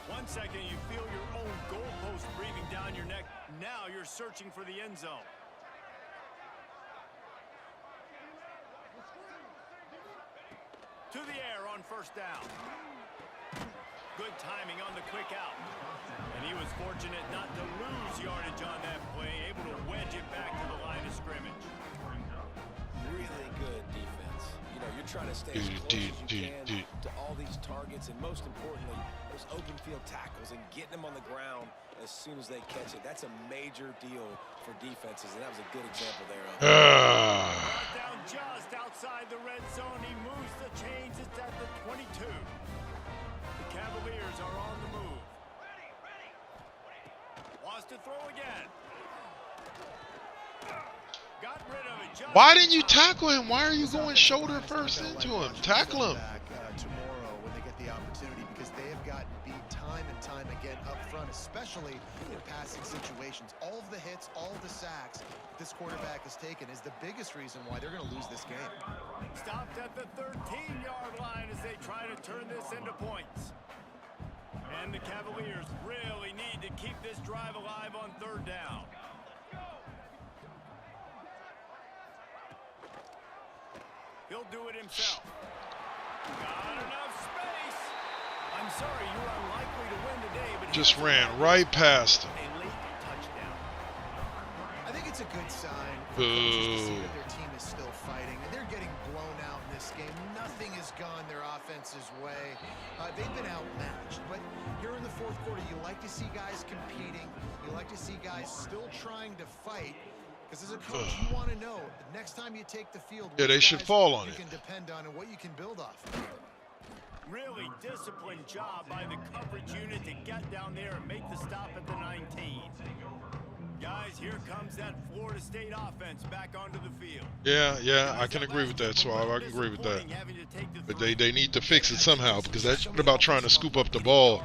1 second, you feel your own goalpost breathing down your neck. Now you're searching for the end zone. To the air on 1st down. Good timing on the quick out. And he was fortunate not to lose yardage on that play, able to wedge it back to the line of scrimmage. Really good defense. You know, you're trying to stay as close as you can to all these targets, and most importantly, those open field tackles and getting them on the ground as soon as they catch it. That's a major deal for defenses, and that was a good example there. Down just outside the red zone. He moves the chains. It's at the 22. The Cavaliers are on the move. Wants to throw again. Got rid of it. Why didn't you tackle him? Why are you going shoulder first into him? Tackle him. Tomorrow when they get the opportunity, because they have gotten beat time and time again up front, especially in passing situations. All of the hits, all of the sacks this quarterback has taken is the biggest reason why they're going to lose this game. Stopped at the 13-yard line as they try to turn this into points. And the Cavaliers really need to keep this drive alive on 3rd down. He'll do it himself. Not enough space. I'm sorry, you're unlikely to win today, but just ran right past him. a late touchdown. I think it's a good sign Boo. for coaches to see that their team is still fighting, and they're getting blown out in this game. Nothing has gone their offense's way. They've been outmatched, but here in the 4th quarter, you like to see guys competing. You like to see guys still trying to fight. Because as a coach, you want to know the next time you take the field, Yeah, they should fall on you it. can depend on and what you can build off. Really disciplined job by the coverage unit to get down there and make the stop at the 19. Guys, here comes that Florida State offense back onto the field. Yeah, I can agree with that, Suave. I can agree with that. But they need to fix it somehow, because that's about trying to scoop up the ball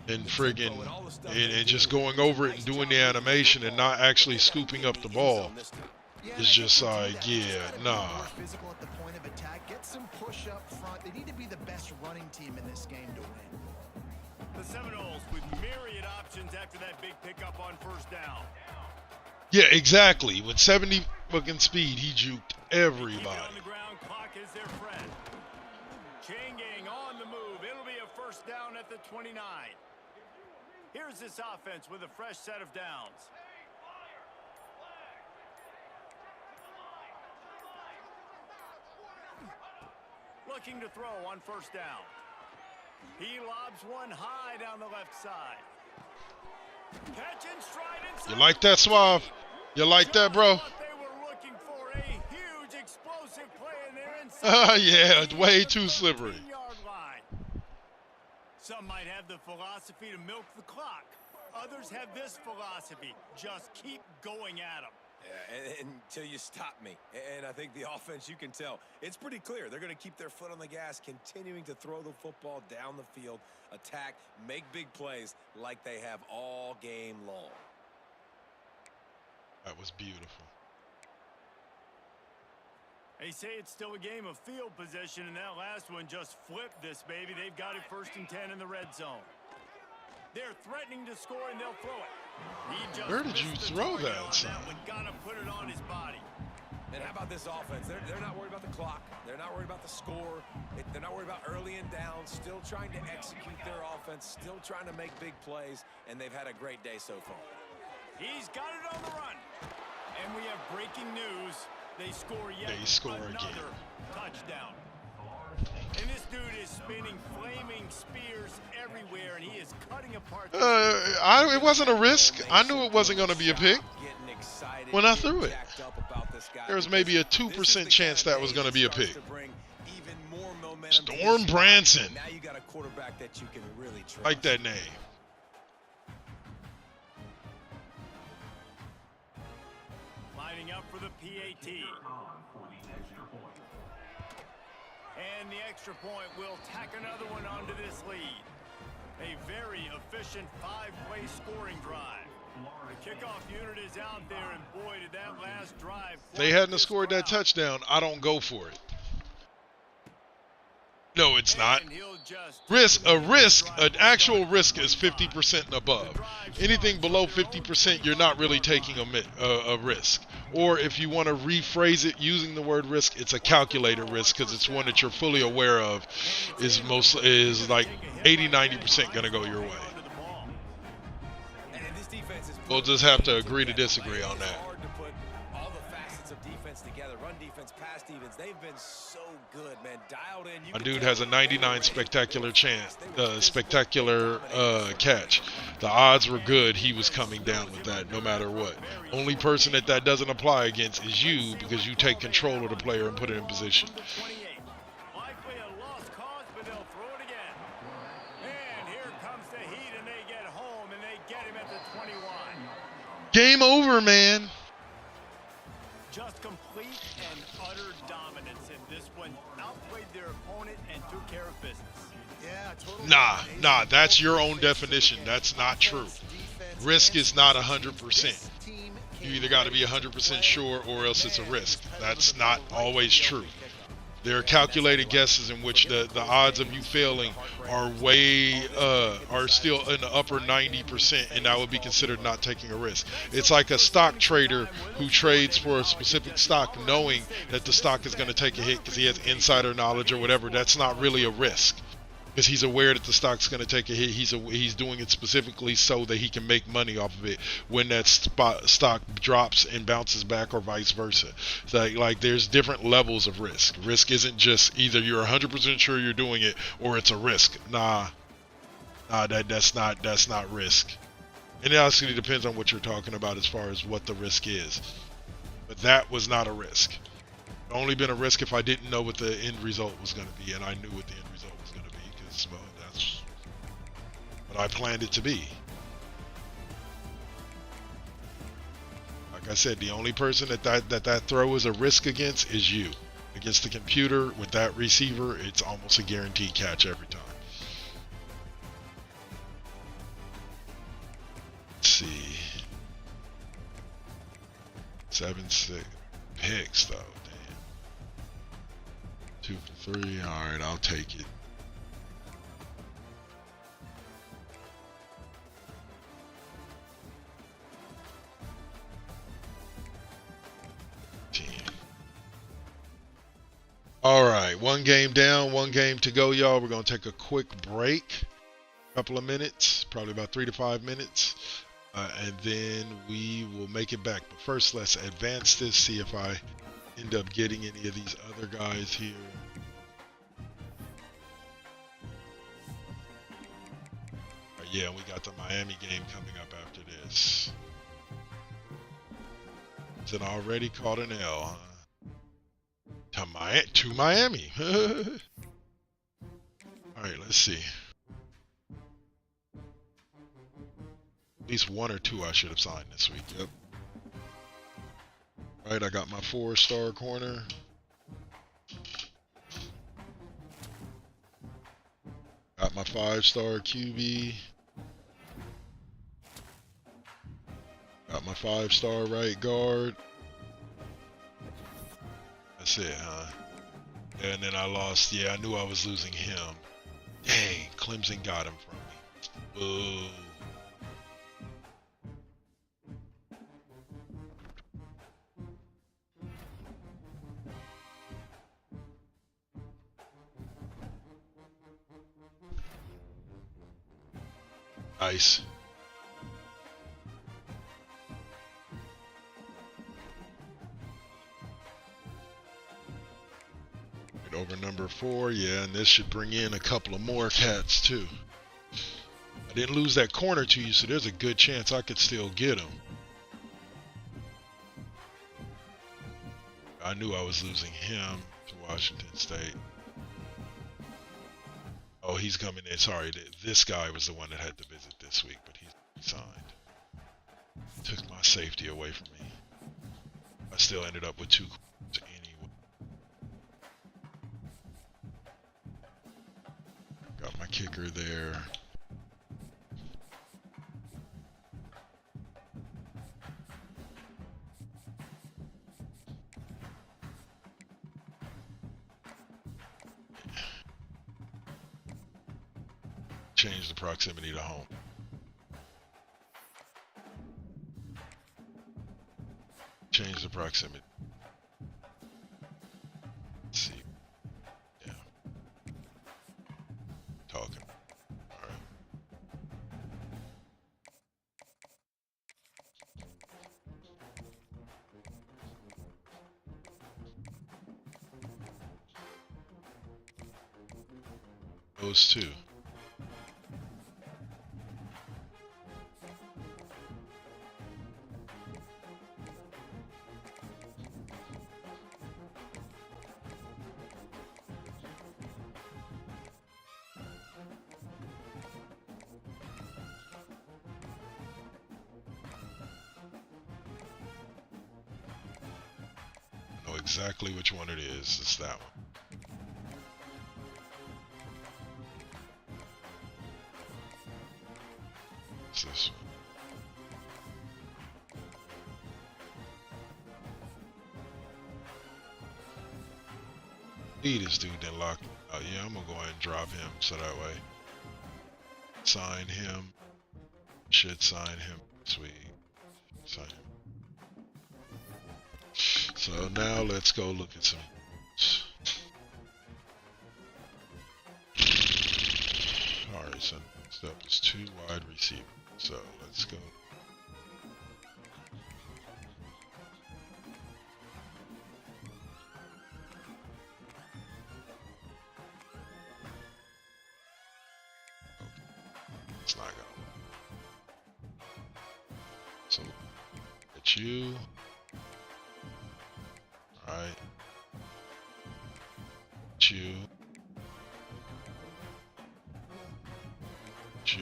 and friggin' and just going over it and doing the animation and not actually scooping up the ball. It's just like, yeah, nah. Physical at the point of attack. Get some push up front. They need to be the best running team in this game to win. The Seminoles with myriad options after that big pickup on 1st down. Yeah, exactly. With 70 fucking speed, he juked everybody. Keep it on the ground, clock is their friend. Chain gang on the move. It'll be a 1st down at the 29. Here's this offense with a fresh set of downs. Looking to throw on 1st down. He lobs one high down the left side. Catch and stride inside. You like that, Suave? You like that, bro? They were looking for a huge explosive play in there inside. Yeah, it's way too slippery. Some might have the philosophy to milk the clock. Others have this philosophy: just keep going at them. Yeah, until you stop me. And I think the offense, you can tell, it's pretty clear. They're going to keep their foot on the gas, continuing to throw the football down the field, attack, make big plays like they have all game long. That was beautiful. They say it's still a game of field possession, and that last one just flipped this baby. They've got it 1st and 10 in the red zone. They're threatening to score, and they'll throw it. Where did you throw that, son? Gotta put it on his body. And how about this offense? They're not worried about the clock. They're not worried about the score. They're not worried about early and down. Still trying to execute their offense. Still trying to make big plays. And they've had a great day so far. He's got it on the run. And we have breaking news. They score yet They score another again. touchdown. And this dude is spinning, flaming spears everywhere, and he is cutting apart. It wasn't a risk. I knew it wasn't going to be a pick when I threw it. There was maybe a 2% chance that was going to be a pick. Storm Branson. Now you got a quarterback that you can really trust. Like that name. Lining up for the PAT. And the extra point will tack another one onto this lead. A very efficient 5-play scoring drive. The kickoff unit is out there, and boy, did that last drive. If they hadn't scored that touchdown, I don't go for it. No, it's not. An actual risk is 50% and above. Anything below 50%, you're not really taking a risk. Or if you want to rephrase it using the word risk, it's a calculated risk because it's one that you're fully aware of is like 80-90% going to go your way. We'll just have to agree to disagree on that. My dude has a 99 spectacular catch. The odds were good he was coming down with that no matter what. Only person that doesn't apply against is you because you take control of the player and put it in position. Likely a lost cause, but they'll throw it again. And here comes the Heat, and they get home, and they get him at the 21. Game over, man. Just complete and utter dominance in this one. Outplayed their opponent and took care of business. Yeah, totally. Nah, that's your own definition. That's not true. Risk is not 100%. You either got to be 100% sure or else it's a risk. That's not always true. There are calculated guesses in which the odds of you failing are are still in the upper 90%, and that would be considered not taking a risk. It's like a stock trader who trades for a specific stock knowing that the stock is going to take a hit because he has insider knowledge or whatever. That's not really a risk because he's aware that the stock's going to take a hit. He's doing it specifically so that he can make money off of it when that stock drops and bounces back or vice versa. So like there's different levels of risk. Risk isn't just either you're 100% sure you're doing it or it's a risk. Nah, that's not risk. And it actually depends on what you're talking about as far as what the risk is. But that was not a risk. It only been a risk if I didn't know what the end result was going to be, and I knew what the end result was going to be because well, that's what I planned it to be. Like I said, the only person that throw is a risk against is you. Against the computer with that receiver, it's almost a guaranteed catch every time. Let's see. 7-6 picks though. Damn. 2 for 3. All right, I'll take it. All right, one game down, one game to go, y'all. We're going to take a quick break, a couple of minutes, probably about 3 to 5 minutes, and then we will make it back. But first, let's advance this, see if I end up getting any of these other guys here. Yeah, we got the Miami game coming up after this. Is it already caught an L, huh? To Miami. All right, let's see. At least 1 or 2 I should have signed this week. Yep. All right, I got my 4-star corner. Got my 5-star QB. Got my 5-star right guard. That's it, huh? And then I lost. Yeah, I knew I was losing him. Dang, Clemson got him from me. Ooh. Nice. Over number Cover 4, yeah, and this should bring in a couple of more cats too. I didn't lose that corner to you, so there's a good chance I could still get him. I knew I was losing him to Washington State. Oh, he's coming in. Sorry, this guy was the one that had to visit this week, but he's resigned. Took my safety away from me. I still ended up with 2 corners anyway. Got my kicker there. Change the proximity to home. Change the proximity. Let's see. Yeah. Talking. Alright. Those two. Exactly which one it is. It's that one. It's this one. This dude didn't lock me out. Yeah, I'm gonna go ahead and drop him so that way. Sign him. Should sign him this week. Sign him. So now let's go look at some. Alright, so next up is 2 wide receivers. So let's go. It's not going. So at you. Alright. Chew. Chew.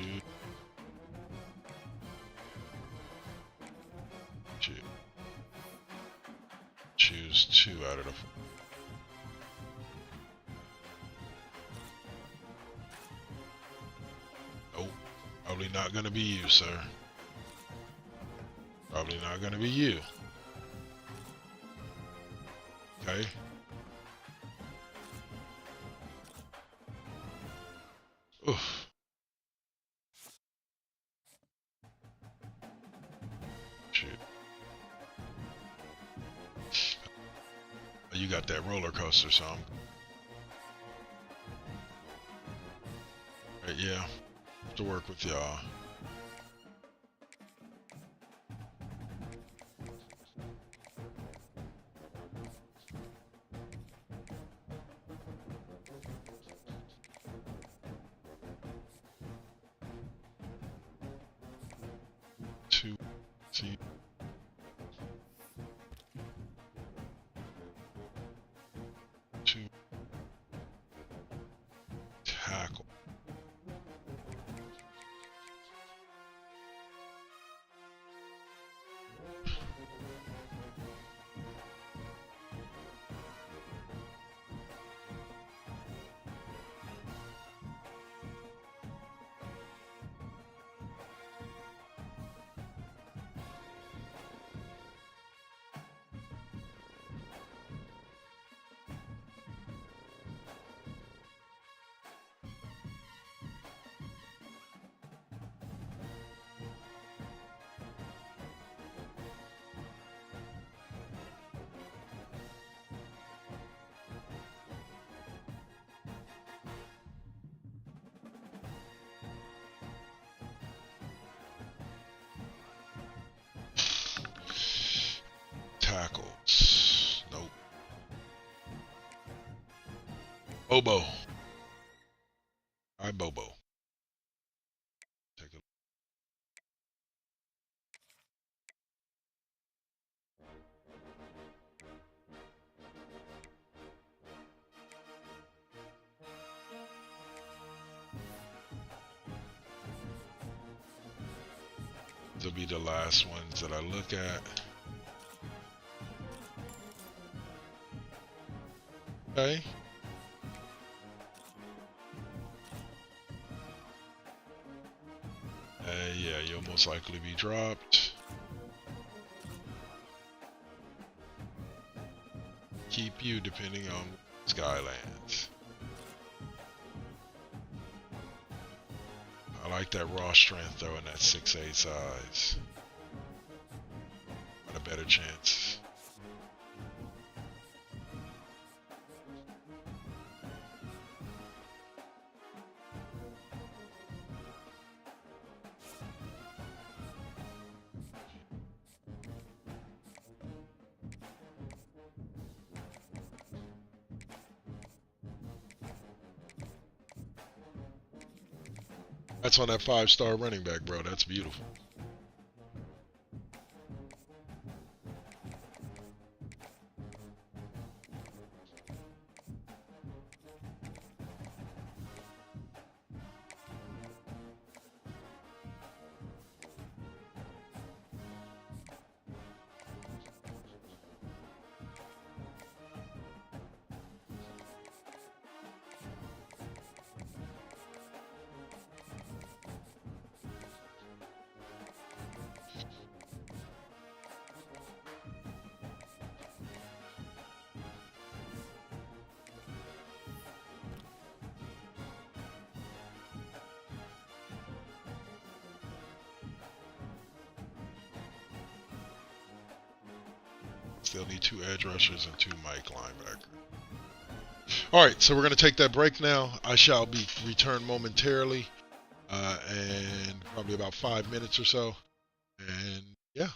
Chew. Choose 2 out of the 4. Nope. Probably not gonna be you, sir. Probably not gonna be you. Okay. Oof. Shoot. You got that roller coaster, so I'm... Right, yeah. Have to work with y'all. See. To tackle. Tackles. Nope. Bobo. Hi, Bobo. Take a look. These will be the last ones that I look at. Okay. Yeah, you'll most likely be dropped. Keep you depending on Skylands. I like that raw strength though in that 6'8" size. Got a better chance. That's on that 5-star running back, bro. That's beautiful. Still need 2 edge rushers and 2 Mike linebackers. Alright, so we're going to take that break now. I shall be returned momentarily, and probably about 5 minutes or so. And yeah.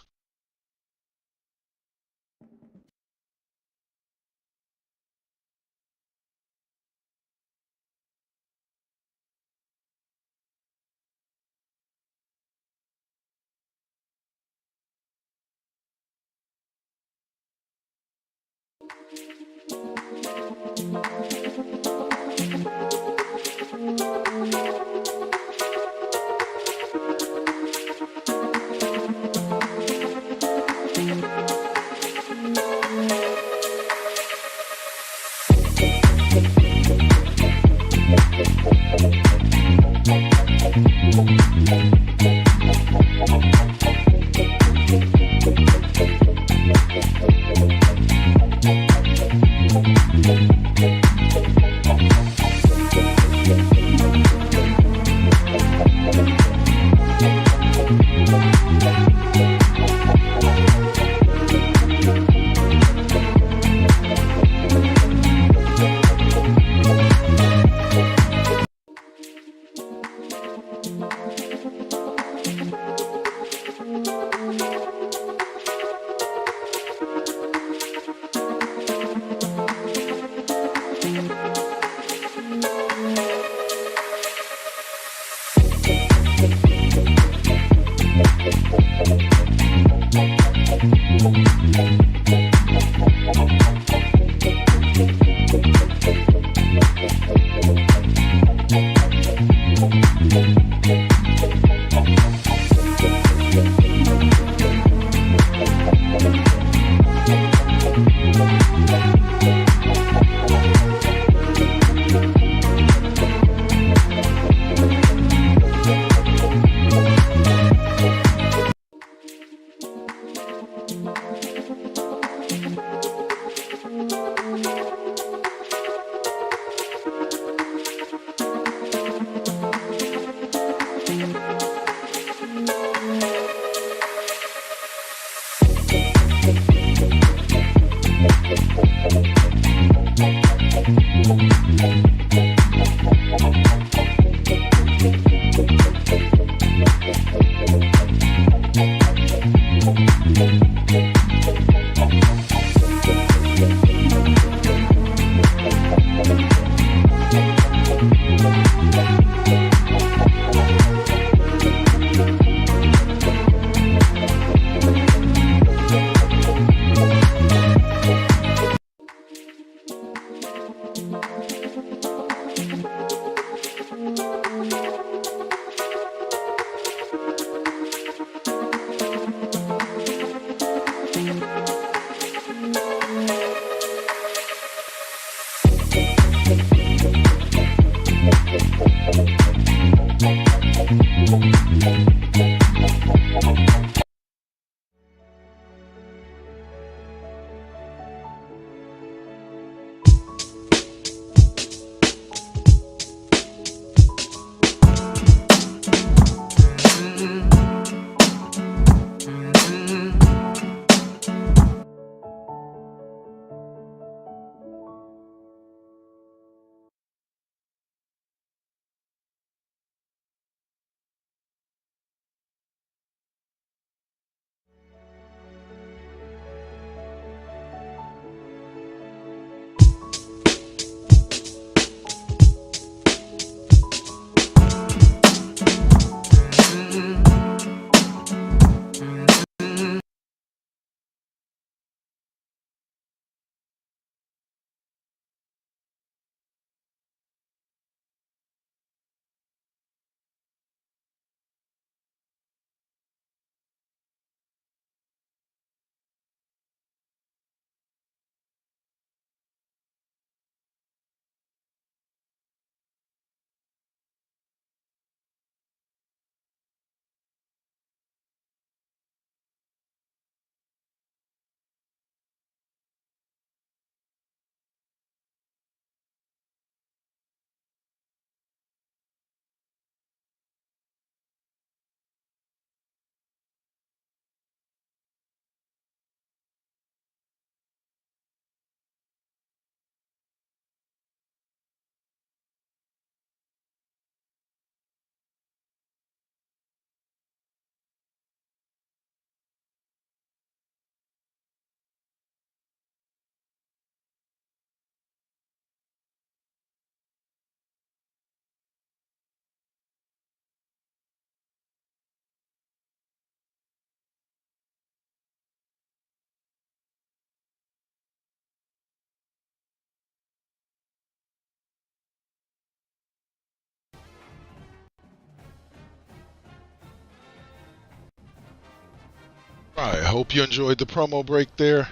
Alright, hope you enjoyed the promo break there.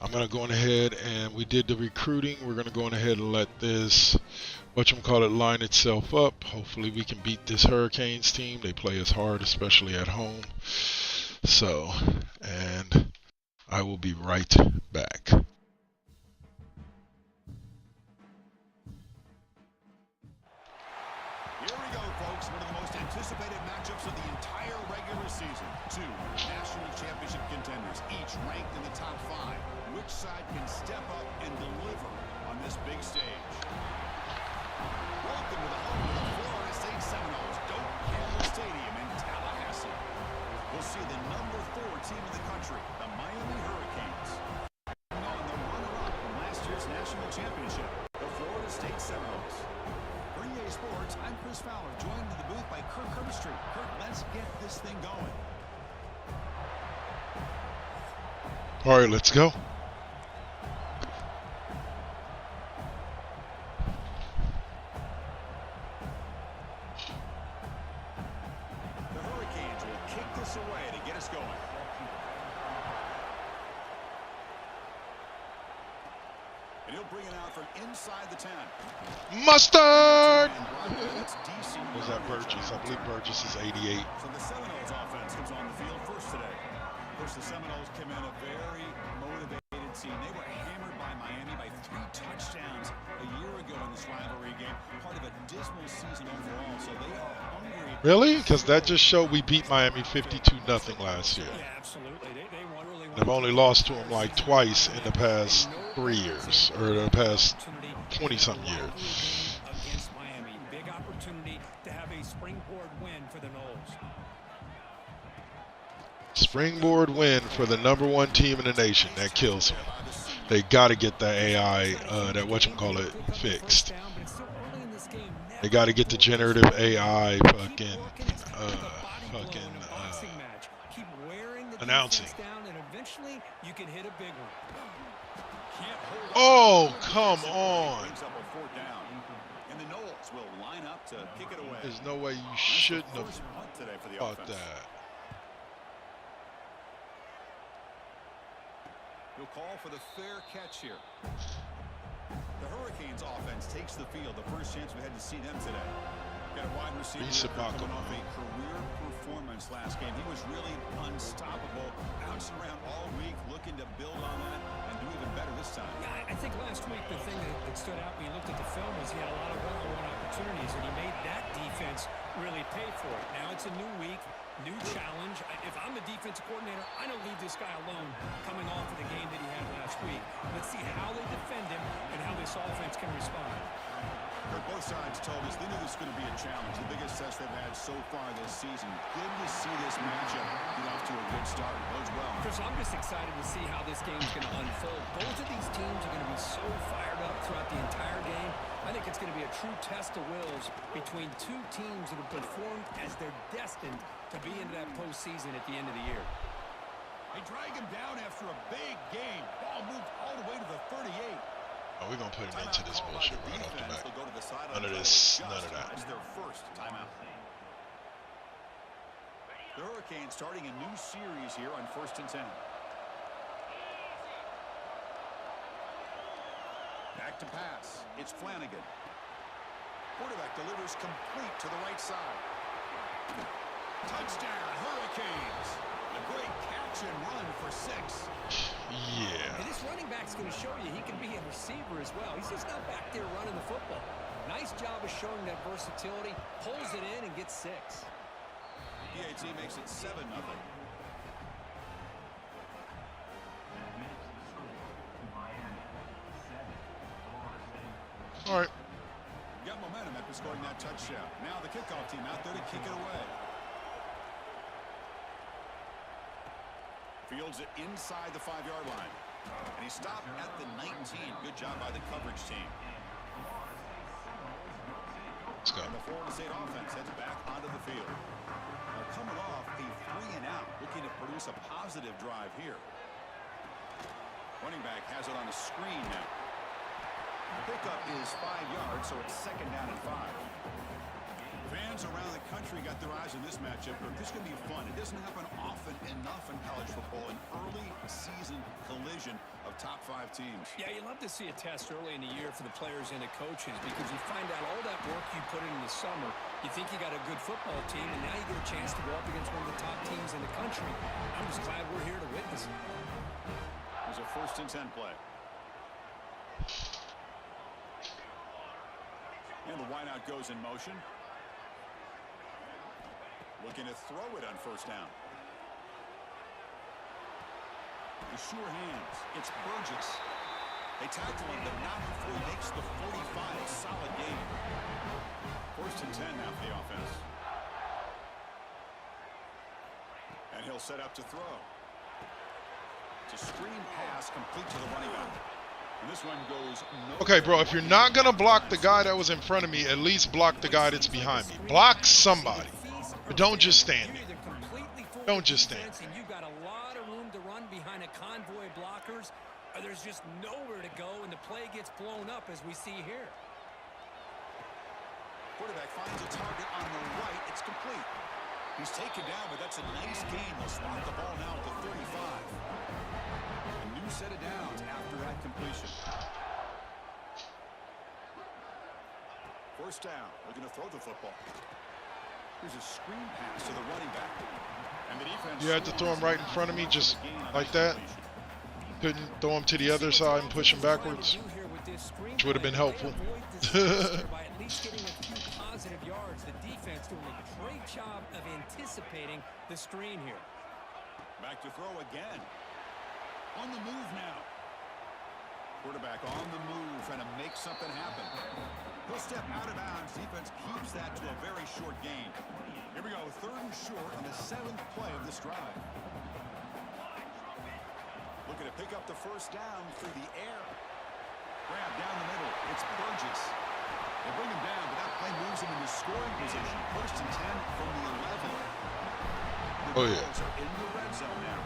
I'm going to go on ahead and we did the recruiting. We're going to go on ahead and let this, whatchamacallit, line itself up. Hopefully we can beat this Hurricanes team. They play us hard, especially at home. So, and I will be right back. Here we go, folks. One of the most anticipated matchups of the entire regular season. Two national championship contenders, each ranked in the top 5. Which side can step up and deliver on this big stage? Welcome to the home of the Florida State Seminoles, Doak Campbell Stadium in Tallahassee. We'll see the number 4 team in the country, the Miami Hurricanes, on the runner-up from last year's national championship, the Florida State Seminoles. For EA Sports, I'm Chris Fowler, joined in the booth by Kirk Herbstreit. Kirk, let's get this thing going. All right, let's go. The Hurricanes will kick this away to get us going. And he'll bring it out from inside the 10. Mustard! DC. Was that Burgess? I believe Burgess is 88. So the Seminoles offense comes on the field first today. Of course, the Seminoles came in a very motivated team. They were hammered by Miami by 3 touchdowns a year ago in this rivalry game. Part of a dismal season overall, so they are hungry. Really? Because that just showed we beat Miami 52-0 last year. Yeah, absolutely. They really They've only lost to them like twice in the past 3 years, or the past 20-something years. Against Miami, big opportunity to have a springboard win for the Noles. Springboard win for the #1 team in the nation. That kills me. They got to get that AI, that whatchamacallit, fixed. They got to get the generative AI announcing. Oh, come on. And the Noles will line up to kick it away. There's no way you shouldn't have thought that. He'll call for the fair catch here. The Hurricanes offense takes the field. The first chance we had to see them today. Got a wide receiver coming off a career performance last game. He was really unstoppable, bouncing around all week, looking to build on that and do even better this time. Yeah, I think last week the thing that stood out when you looked at the film was he had a lot of one-on-one opportunities, and he made that defense really pay for it. Now it's a new week, new challenge. If I'm the defensive coordinator, I don't leave this guy alone coming off of the game that he had last week. Let's see how they defend him and how this offense can respond. Both sides told us they knew this was going to be a challenge, the biggest test they've had so far this season. Good to see this matchup get off to a good start. Bodes well. Chris, I'm just excited to see how this game is going to unfold. Both of these teams are going to be so fired up throughout the entire game. I think it's going to be a true test of wills between two teams that have performed as they're destined to be into that postseason at the end of the year. They drag him down after a big game. Ball moved all the way to the 38. Oh, we're going to put him into this bullshit right off the bat. None of this, none of that. Their first timeout. The Hurricanes starting a new series here on 1st and 10. Back to pass. It's Flanagan. Quarterback delivers complete to the right side. Touchdown, Hurricanes. A great catch and run for 6. Yeah. And this running back's going to show you he can be a receiver as well. He's just not back there running the football. Nice job of showing that versatility. Pulls it in and gets 6. PAT makes it 7-0. All right. Got momentum after scoring that touchdown. Now the kickoff team out there to kick it away. Fields it inside the 5-yard line. And he stopped at the 19. Good job by the coverage team. Let's go. And the Florida State offense heads back onto the field. Now coming off a 3-and-out, looking to produce a positive drive here. Running back has it on a screen now. The pickup is 5 yards, so it's 2nd down and 5. Fans around the country got their eyes on this matchup. This is going to be fun. It doesn't happen often enough in college football, an early season collision of top 5 teams. Yeah, you love to see a test early in the year for the players and the coaches because you find out all that work you put in the summer. You think you got a good football team, and now you get a chance to go up against one of the top teams in the country. I'm just glad we're here to witness it. There's a 1st and 10 play. And the wideout goes in motion. Looking to throw it on 1st down. The sure hands. It's Burgess. They tackle him, but not before he makes the 45. A solid game. 1st and 10 now for the offense. And he'll set up to throw. It's a screen pass complete to the running back. And this one goes Okay, bro, if you're not going to block the guy that was in front of me, at least block the guy that's behind me. Block somebody. But don't just stand there. Don't just stand there. You've got a lot of room to run behind a convoy of blockers. There's just nowhere to go, and the play gets blown up as we see here. Quarterback finds a target on the right. It's complete. He's taken down, but that's a nice gain. They'll spot the ball now at the 35. A new set of downs after that completion. 1st down. They're going to throw the football. Here's a screen pass to the running back. And the defense. You had to throw him right in front of me, just like that. Couldn't throw him to the other side and push him backwards, which would have been helpful. By at least getting a few positive yards, the defense doing a great job of anticipating the screen here. Back to throw again. On the move now. Quarterback on the move, trying to make something happen. He'll step out of bounds. Defense keeps that to a very short gain. Here we go, 3rd and short on the 7th play of this drive. Looking to pick up the 1st down through the air. Grab down the middle. It's Burgess. They bring him down, but that play moves him into scoring position. 1st and 10 from the 11. The Bills are in the red zone now.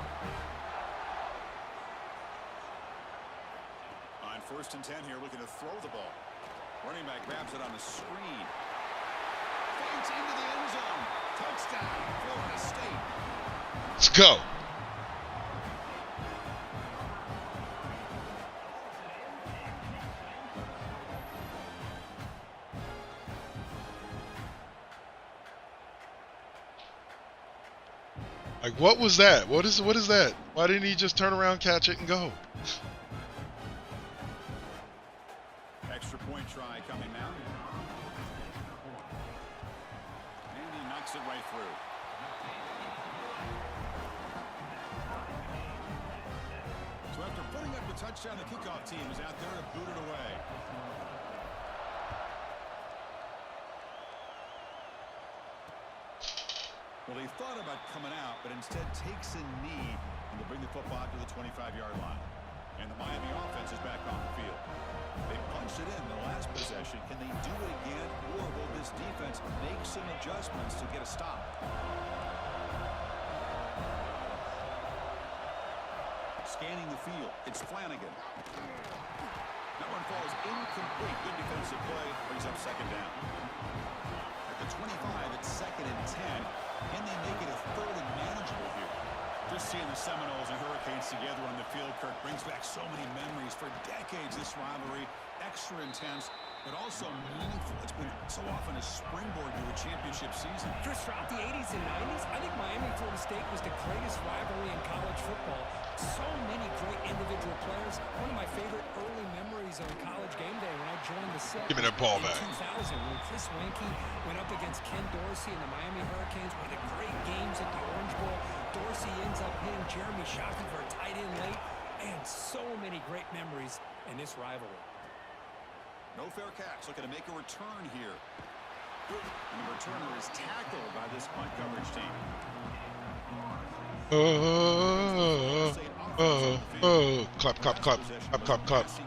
On 1st and 10 here, looking to throw the ball. Running back grabs it on the screen. Feints into the end zone. Touchdown, Florida State. Let's go. Like, what was that? What is that? Why didn't he just turn around, catch it, and go? Extra point try coming now. And he knocks it right through. So after putting up the touchdown, the kickoff team is out there to boot it away. Well, he thought about coming out, but instead takes a knee and will bring the football out to the 25-yard line. And the Miami offense is back on the field. They punched it in the last possession. Can they do it again, or will this defense make some adjustments to get a stop? Scanning the field, it's Flanagan. That one falls incomplete. Good defensive play, brings up 2nd down. At the 25, it's 2nd and 10. Can they make it a 3rd and manageable here? Just seeing the Seminoles and Hurricanes together on the field, Kirk, brings back so many memories. For decades, this rivalry, extra intense, but also meaningful. It's been so often a springboard to a championship season. Chris, throughout the 80s and 90s, I think Miami-Florida State was the greatest rivalry in college football. So many great individual players. One of my favorite early memories on College Game Day when I joined the set. Give me that ball back. In 2000, when Chris Weinke went up against Ken Dorsey and the Miami Hurricanes, one of the great games at the Orange Bowl. Dorsey ends up hitting Jeremy Shockey for a tight end late. And so many great memories in this rivalry. No fair catch, looking to make a return here. And the returner is tackled by this punt coverage team. Clap, clap, clap, clap, clap, clap. Keep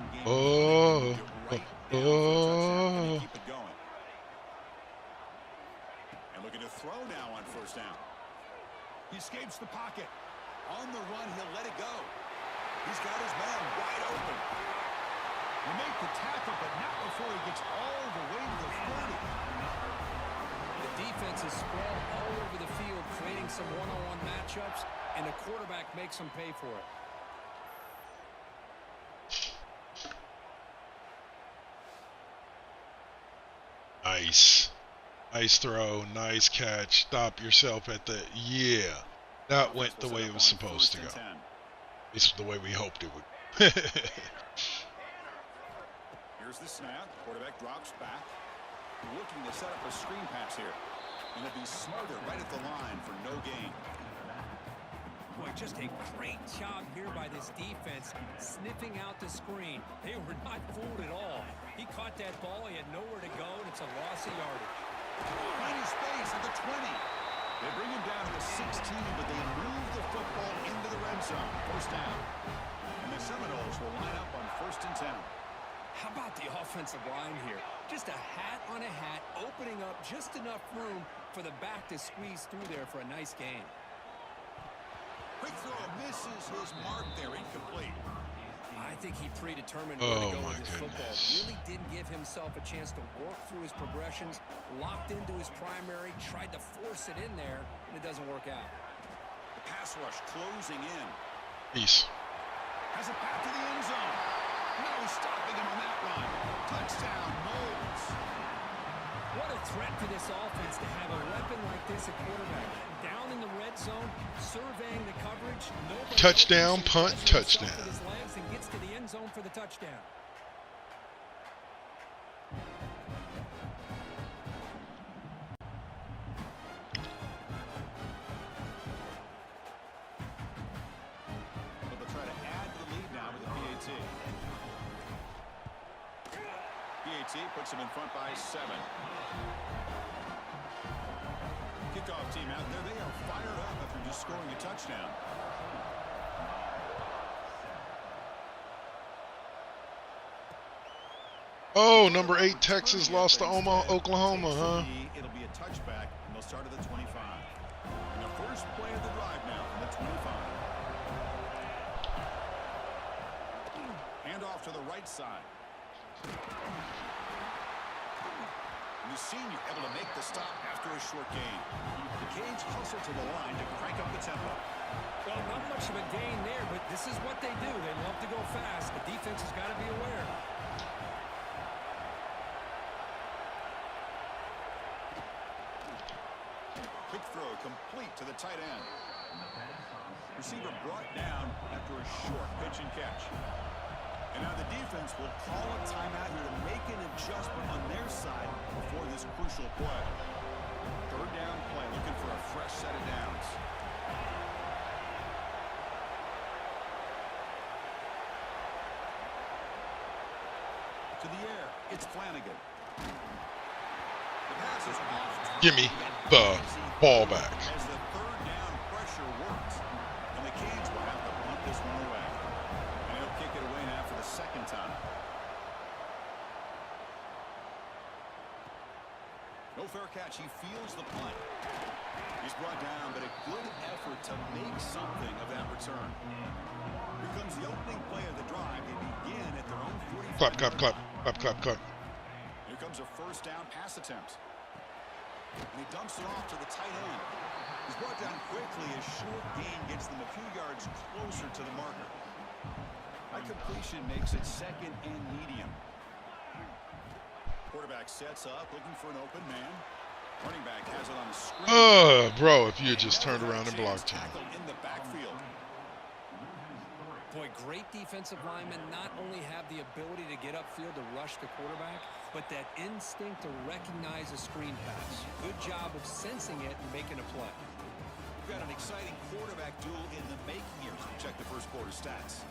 it going. And looking to throw now on 1st down. He escapes the pocket. On the run, he'll let it go. He's got his man wide open. He made the tackle, but not before he gets all the way to the 30. The defense defenses spread all over the field, creating some one-on-one matchups, and the quarterback makes them pay for it. Nice. Nice throw. Nice catch. Stop yourself at the... Yeah. That went the way it was supposed to go. It's the way we hoped it would. Here's the snap. Quarterback drops back. Looking to set up a screen pass here. And it'll be smothered right at the line for no gain. Boy, just a great job here by this defense, sniffing out the screen. They were not fooled at all. He caught that ball, he had nowhere to go, and it's a loss of yardage. Finding space at the 20. They bring him down to the 16, but they move the football into the red zone. First down. And the Seminoles will line up on 1st and 10. How about the offensive line here? Just a hat on a hat, opening up just enough room for the back to squeeze through there for a nice gain. Quick throw misses his mark there, incomplete. I think he predetermined where to go with his football. Goodness. Really didn't give himself a chance to work through his progressions, locked into his primary, tried to force it in there, and it doesn't work out. The pass rush closing in. Peace. Has it back to the end zone. No stopping him on that run. Touchdown, Knowles. What a threat for this offense to have a weapon like this at quarterback. Down in the red zone, surveying the coverage. Nobody Touchdown, punt, touchdown. with his legs and gets to the end zone for the touchdown. But they'll try to add to the lead now with the PAT. PAT puts him in front by 7. Kickoff team out there. They are fired up after just scoring a touchdown. Oh, number 8 Texas lost to Oklahoma, huh? It'll be a touchback, and they'll start at the 25. And the first play of the drive now from the 25. Hand off to the right side. And the senior able to make the stop after a short gain. The Canes hustle to the line to crank up the tempo. Well, not much of a gain there, but this is what they do. They love to go fast. The defense has got to be aware. Quick throw complete to the tight end. Receiver brought down after a short pitch and catch. And now the defense will call a timeout here to make an adjustment on their side before this crucial play. 3rd down play, looking for a fresh set of downs. To the air, it's Flanagan. The pass is off. Give me the ball back. As the 3rd down pressure works, and the Canes will have to punt this one away. And he'll kick it away now for the 2nd time. No fair catch. He feels the punt. He's brought down, but a good effort to make something of that return. Here comes the opening play of the drive. They begin at their own 45. Clap, clap, clap, clap, clap, clap. Here comes a 1st down pass attempt. And he dumps it off to the tight end. He's brought down quickly. A short gain gets them a few yards closer to the marker. That completion makes it 2nd and medium. Quarterback sets up, looking for an open man. Running back has it on the screen. Bro, if you had just turned around and blocked him. Tackle in the backfield. Boy, great defensive linemen not only have the ability to get upfield to rush the quarterback, but that instinct to recognize a screen pass. Good job of sensing it and making a play. We've got an exciting quarterback duel in the making here. So check the first quarter stats.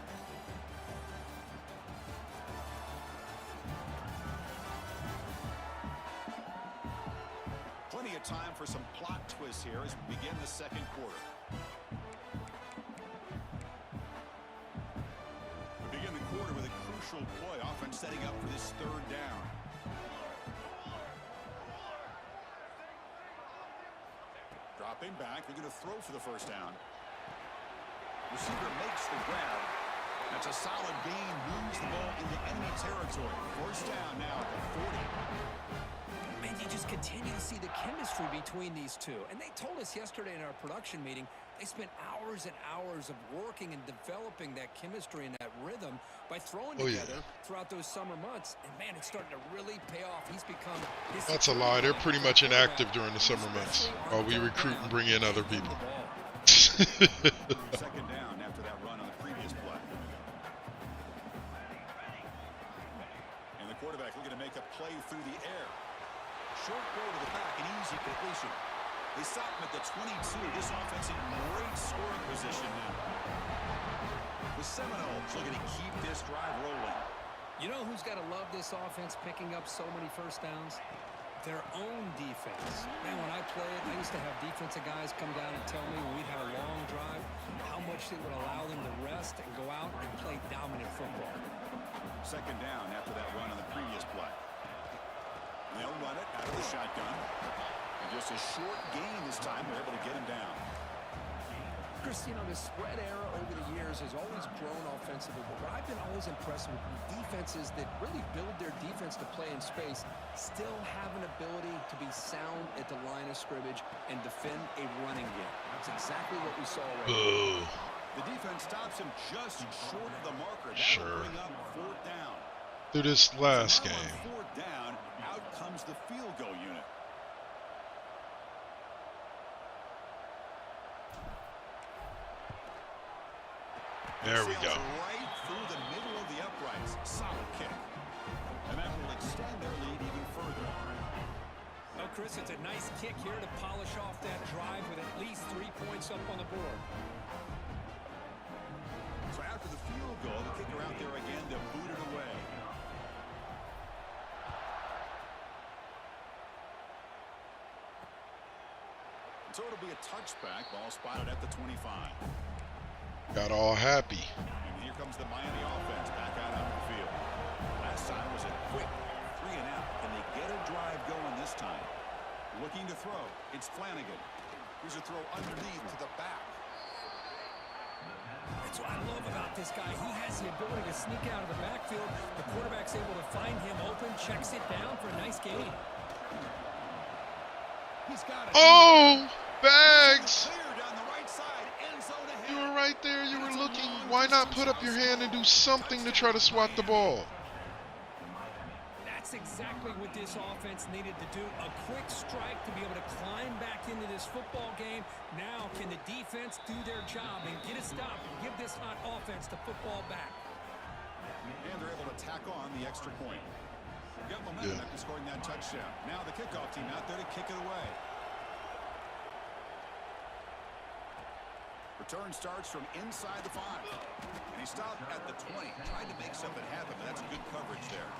Plenty of time for some plot twists here as we begin the 2nd quarter. We begin the quarter with a crucial play. Offense setting up for this 3rd down. Dropping back, they're going to throw for the 1st down. Receiver makes the grab. That's a solid gain, moves the ball into enemy territory. 1st down now at the 40. Man, you just continue to see the chemistry between these two. And they told us yesterday in our production meeting, they spent hours and hours of working and developing that chemistry and that rhythm by throwing together throughout those summer months. And, man, it's starting to really pay off. He's become... That's a lie. They're pretty much inactive during the summer months while we recruit and bring in other people. Second down after that run on the previous play. And the quarterback looking to make a play through the air. Short throw to the back, an easy completion. They stop him at the 22. This offense in great scoring position now. The Seminoles looking to keep this drive rolling. You know who's got to love this offense picking up so many first downs? Their own defense. Man, when I played, I used to have defensive guys come down and tell me when we'd have a long drive how much it would allow them to rest and go out and play dominant football. Second down after that run on the previous play. And they'll run it out of the shotgun. And just a short gain this time. They're able to get him down. Chris, you know, the spread era over the years has always grown offensively, but what I've been always impressed with defenses that really build their defense to play in space still have an ability to be sound at the line of scrimmage and defend a running game. That's exactly what we saw right now. The defense stops him just short of the marker. That Sure. will bring up fourth down. Through this last Now on game. fourth down, out comes the field goal unit. There we go. Right through the middle of the uprights. Solid kick. And that will extend their lead even further. Oh, Chris, it's a nice kick here to polish off that drive with at least 3 points up on the board. So after the field goal, the kicker out there again to boot it away. So it'll be a touchback. Ball spotted at the 25. Got all happy. And here comes the Miami offense back out on the field. Last time was a quick 3 and out. Can they get a drive going this time? Looking to throw. It's Flanagan. Here's a throw underneath to the back. That's what I love about this guy. He has the ability to sneak out of the backfield. The quarterback's able to find him open, checks it down for a nice gain. He's got it. Oh, Bags! Clear down the right side. End zone ahead. You were right there. You were looking. Why not put up your hand and do something to try to swat the ball? That's exactly what this offense needed to do. A quick strike to be able to climb back into this football game. Now can the defense do their job and get a stop and give this hot offense the football back? And they're able to tack on the extra point. Got momentum after scoring that touchdown. Now the kickoff team out there to kick it away. Return starts from inside the 5. And he stopped at the 20. Tried to make something happen, but that's good coverage there.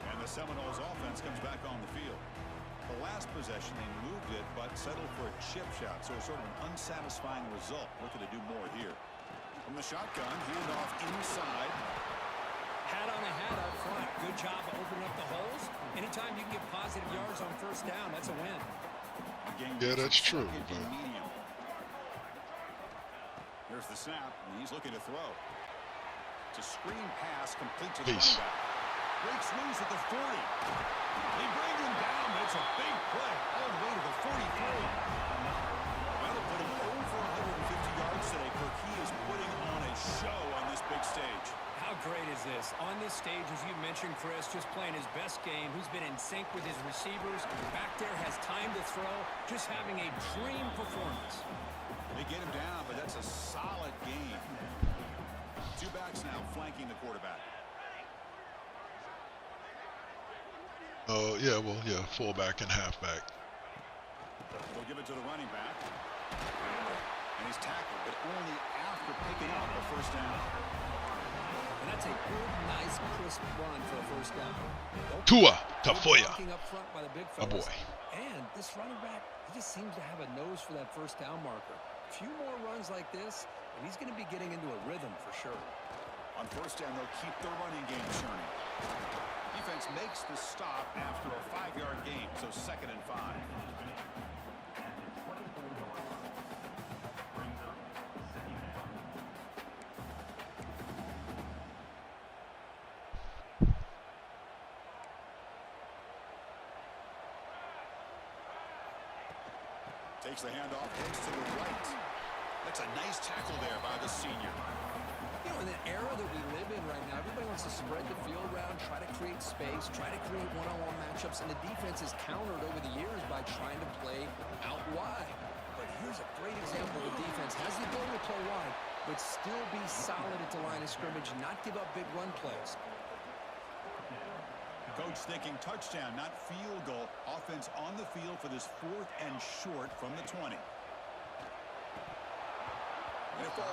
And the Seminoles offense comes back on the field. The last possession, they moved it, but settled for a chip shot. So sort of an unsatisfying result. Looking to do more here. From the shotgun, hand off inside. Hat on a hat up front. Good job of opening up the holes. Anytime you can get positive yards on first down, that's a win. Yeah, that's true. Here's the snap, and he's looking to throw. It's a screen pass complete to the Peace. running back. Breaks loose at the 40. They bring him down, but it's a big play all the way to the 43. That'll put him over 150 yards today. Kirk, he is putting on a show on this big stage. How great is this? On this stage, as you mentioned, Chris, just playing his best game. He's been in sync with his receivers. Back there, has time to throw. Just having a dream performance. They get him down, but that's a solid game. 2 backs now flanking the quarterback. Oh, yeah, well, yeah, fullback and halfback. They'll give it to the running back. And he's tackled, but only after picking up a first down. And that's a good, nice, crisp run for a first down. Tua Tafoya. Up front by the big Oh, fellas. boy. And this running back, he just seems to have a nose for that first down marker. A few more runs like this, and he's going to be getting into a rhythm for sure. On first down, they'll keep their running game churning. Defense makes the stop after a 5-yard gain, so 2nd and 5. Takes the handoff, heads to the right. That's a nice tackle there by the senior. You know, in the era that we live in right now, everybody wants to spread the field around, try to create space, try to create one-on-one matchups, and the defense has countered over the years by trying to play out wide. But here's a great example. The defense has the ability to play wide, but still be solid at the line of scrimmage, not give up big run plays. Coach thinking touchdown, not field goal. Offense on the field for this 4th and short from the 20.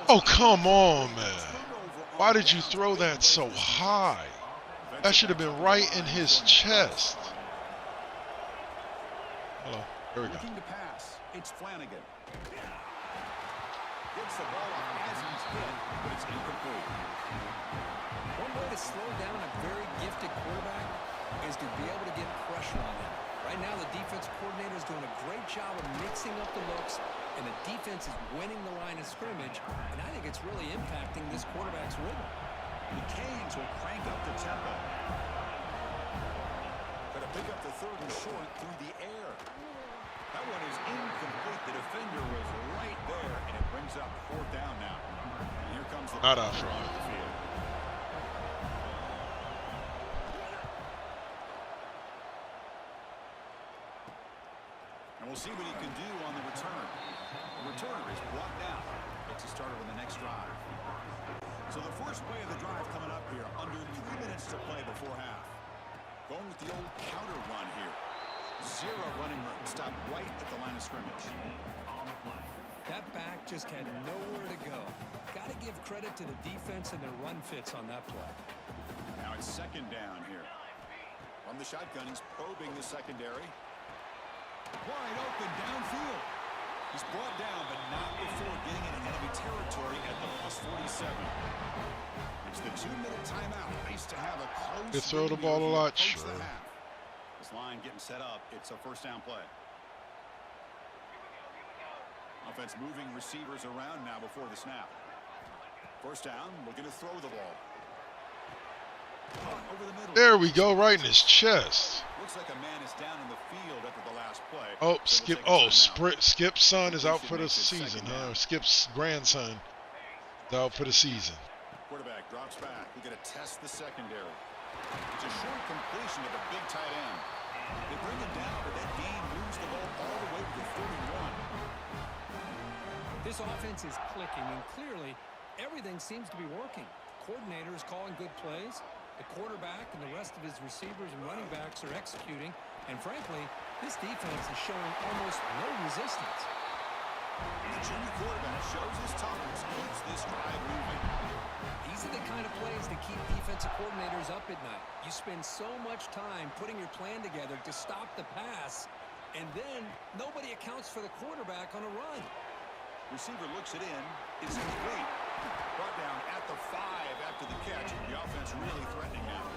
Oh, come on, man. Why did you throw that so high? That should have been right in his chest. Hello. Here we go. Looking to pass. It's Flanagan. Gets the ball off as he's hit, but it's incomplete. One way to slow down a very gifted quarterback is to be able to get pressure on him. Right now, the defense coordinator is doing a great job of mixing up the looks, and the defense is winning the line of scrimmage, and I think it's really impacting this quarterback's rhythm. The Canes will crank up the tempo. Got to pick up the 3rd and short through the air. That one is incomplete. The defender was right there, and it brings up 4th down now. And here comes the Not out front. the field. And we'll see what he can do on the return. The returner is brought down. Gets a starter on the next drive. So the first play of the drive coming up here. Under 3 minutes to play before half. Going with the old counter run here. 0 running room. Stop right at the line of scrimmage. That back just had nowhere to go. Got to give credit to the defense and their run fits on that play. Now it's 2nd down here. From the shotgun, he's probing the secondary. Wide open downfield. He's brought down, but not before getting into enemy territory at the +47. It's the 2-minute timeout. Nice to have a close. You throw the ball a lot, sure. This line getting set up. It's a 1st down play. Offense moving receivers around now before the snap. 1st down, looking to throw the ball. Over the middle. There we go, right in his chest. Looks like a man is down in the field after the last play. Oh, So Skip. we'll take a Oh, timeout. Skip's son is out for the Makes it season. 2nd down. Skip's grandson is out for the season. Quarterback drops back. We're going to test the secondary. It's a short completion of a big tight end. They bring him down, but that game moves the ball all the way to the 31. This offense is clicking, and clearly everything seems to be working. Coordinator is calling good plays. The quarterback and the rest of his receivers and running backs are executing. And frankly, this defense is showing almost no resistance. The junior quarterback shows his toughness, keeps this drive moving. These are the kind of plays that keep defensive coordinators up at night. You spend so much time putting your plan together to stop the pass, and then nobody accounts for the quarterback on a run. Receiver looks it in. It's complete. Brought down at the 5 after the catch. The offense really threatening now.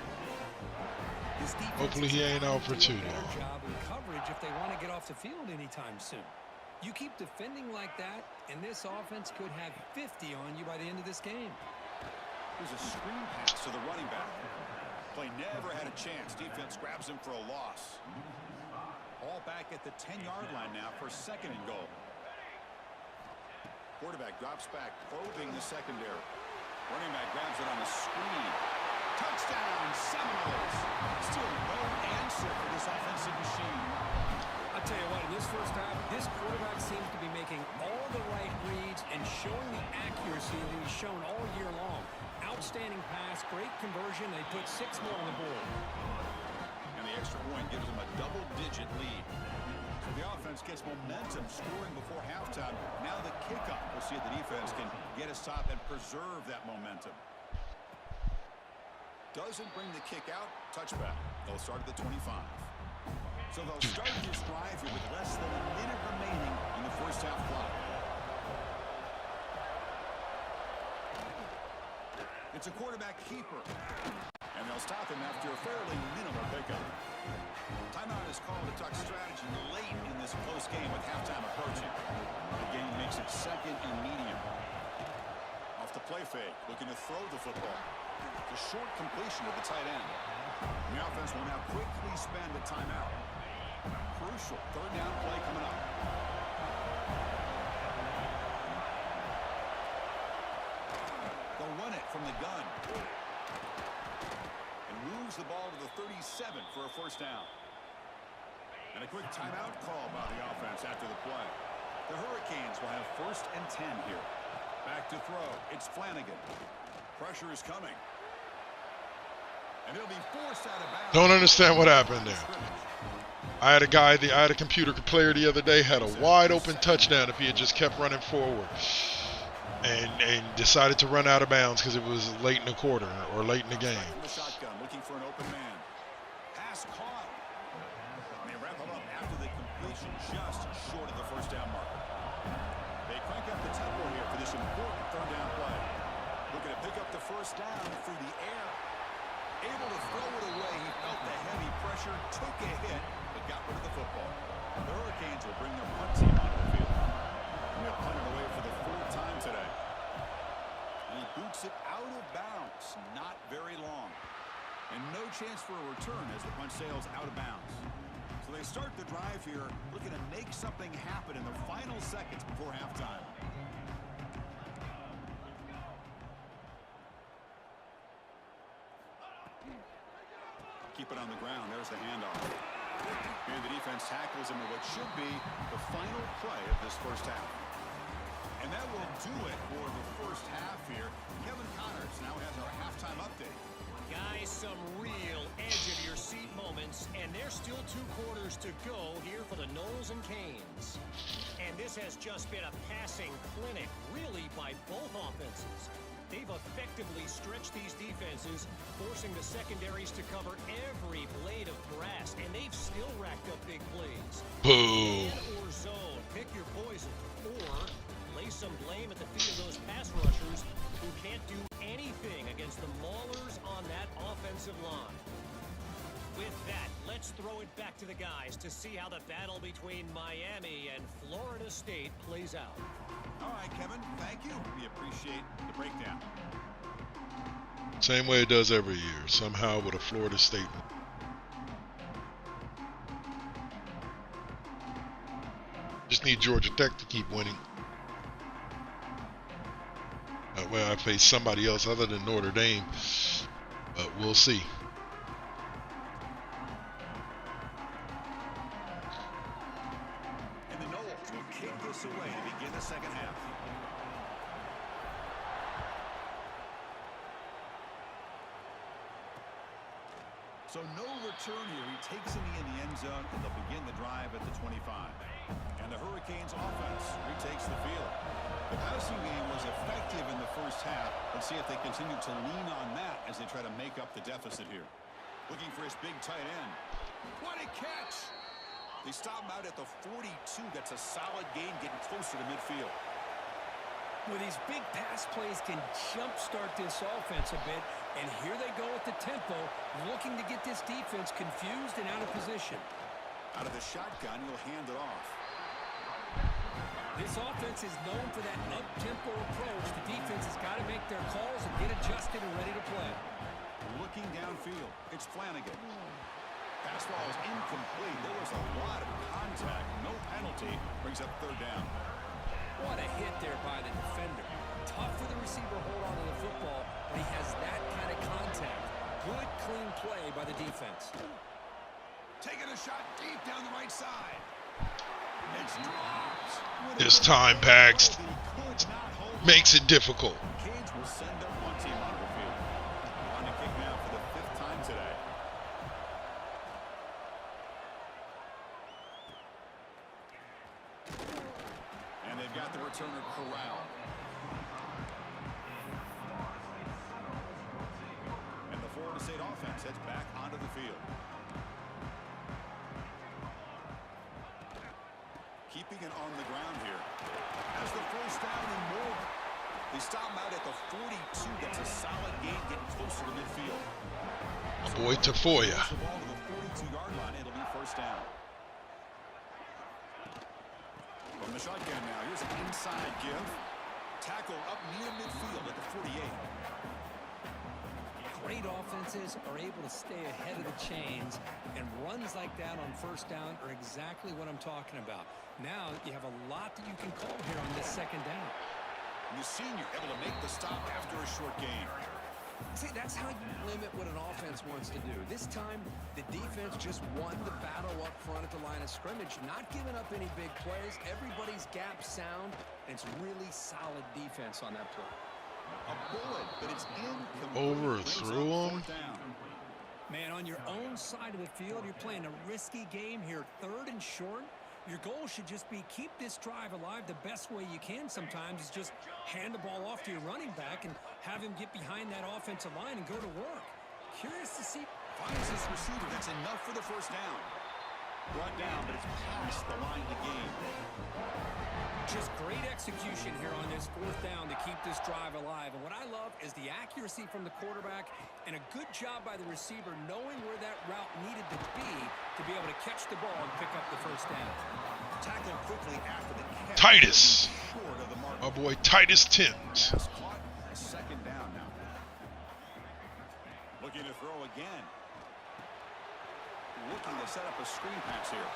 This defense Hopefully he ain't out for too doing a better long. job in coverage if they want to get off the field anytime soon. You keep defending like that, and this offense could have 50 on you by the end of this game. There's a screen pass to the running back. Play never had a chance. Defense grabs him for a loss. All back at the 10-yard line now for 2nd and goal. Quarterback drops back, probing the secondary. Running back grabs it on a screen. Touchdown, Seminoles. Still no answer for this offensive machine. I'll tell you what, in this first half, this quarterback seems to be making all the right reads and showing the accuracy that he's shown all year long. Outstanding pass, great conversion. They put 6 more on the board. And the extra point gives them a double-digit lead. So the offense gets momentum, scoring before halftime. Now the kickoff. We'll see if the defense can get a stop and preserve that momentum. Doesn't bring the kick out. Touchback. They'll start at the 25. So they'll start this drive here with less than a minute remaining in the first half clock. It's a quarterback keeper. And they'll stop him after a fairly minimal pickup. Timeout is called to talk strategy late in this close game with halftime approaching. The game makes it 2nd and medium. Off the play fake, looking to throw the football. The short completion of the tight end. And the offense will now quickly spend a timeout. Crucial 3rd down play coming up. They'll run it from the gun. And moves the ball to the 37 for a first down. And a quick timeout call by the offense after the play. The Hurricanes will have 1st and 10 here. Back to throw. It's Flanagan. Pressure is coming. And he'll be forced out of bounds. Don't understand what happened there. I had a computer player the other day, had a wide open touchdown if he had just kept running forward. And decided to run out of bounds because it was late in the quarter or late in the game. The shotgun, looking for an open man. Pass caught. And they wrap him up after the completion just short of the first down marker. They crank up the tempo here for this important third down play. Looking to pick up the first down through the air. Able to throw it away. He felt the heavy pressure, took a hit, but got rid of the football. The Hurricanes will bring their punt team onto the field. And they'll punt it away for the 4th time today. And he boots it out of bounds. Not very long. And no chance for a return as the punt sails out of bounds. So they start the drive here, looking to make something happen in the final seconds before halftime. Keep it on the ground. There's the handoff. And the defense tackles him in what should be the final play of this first half. And that will do it for the first half here. Kevin Connors now has our halftime update. Guys, some real edge-of-your-seat moments, and there's still 2 quarters to go here for the Noles and Canes. And this has just been a passing clinic, really, by both offenses. They've effectively stretched these defenses, forcing the secondaries to cover every blade of grass, and they've still racked up big plays. Boo. Man or zone, pick your poison, or lay some blame at the feet of those pass rushers who can't do anything against the maulers on that offensive line. With that, let's throw it back to the guys to see how the battle between Miami and Florida State plays out. All right, Kevin, thank you. We appreciate the breakdown. Same way it does every year, somehow with a Florida State. Just need Georgia Tech to keep winning. Well, I face somebody else other than Notre Dame, but we'll see. And the Noles will kick this away to begin the second half. So no return here. He takes it in the end zone, and they'll begin the drive at the 25. And the Hurricanes offense retakes the field. The passing game was effective in the first half. Let's see if they continue to lean on that as they try to make up the deficit here. Looking for his big tight end. What a catch! They stop him out at the 42. That's a solid gain, getting closer to midfield. Well, these big pass plays can jumpstart this offense a bit, and here they go at the tempo, looking to get this defense confused and out of position. Out of the shotgun, he'll hand it off. This offense is known for that up-tempo approach. The defense has got to make their calls and get adjusted and ready to play. Looking downfield, it's Flanagan. Pass ball is incomplete. There was a lot of contact. No penalty. Brings up third down. What a hit there by the defender. Tough for the receiver to hold on to the football, but he has that kind of contact. Good, clean play by the defense. Taking a shot deep down the right side. It's dropped. This time, Pags makes it difficult. Canes will send their one team onto the field. On the kick now for the 5th time today. And they've got the returner corralled. And the Florida State offense heads back onto the field. Keeping it on the ground here. Has the first down and more. They stop him out at the 42. That's a solid gain, getting closer to midfield. Boy Tafoya. The ball to the 42-yard line. It'll be first down. From the shotgun now. Here's an inside give. Tackle up near midfield at the 48. Great offenses are able to stay ahead of the chains, and runs like that on first down are exactly what I'm talking about. Now you have a lot that you can call here on this second down. The senior able to make the stop after a short gain. See, that's how you limit what an offense wants to do. This time, the defense just won the battle up front at the line of scrimmage, not giving up any big plays. Everybody's gap sound, and it's really solid defense on that play. A bullet, but it's incomplete. Overthrew him. Man, on your own side of the field, you're playing a risky game here. 3rd and short. Your goal should just be keep this drive alive. The best way you can sometimes is just hand the ball off to your running back and have him get behind that offensive line and go to work. Curious to see. Finds his receiver. That's enough for the first down. Brought down, but it's past the line to gain. Just great execution here on this 4th down to keep this drive alive. And what I love is the accuracy from the quarterback and a good job by the receiver knowing where that route needed to be able to catch the ball and pick up the first down. Tackled quickly after the catch. Titus. Short of the mark. My boy Titus Timms. Pass caught. Second down now. Looking to throw again. Looking to set up a screen pass here.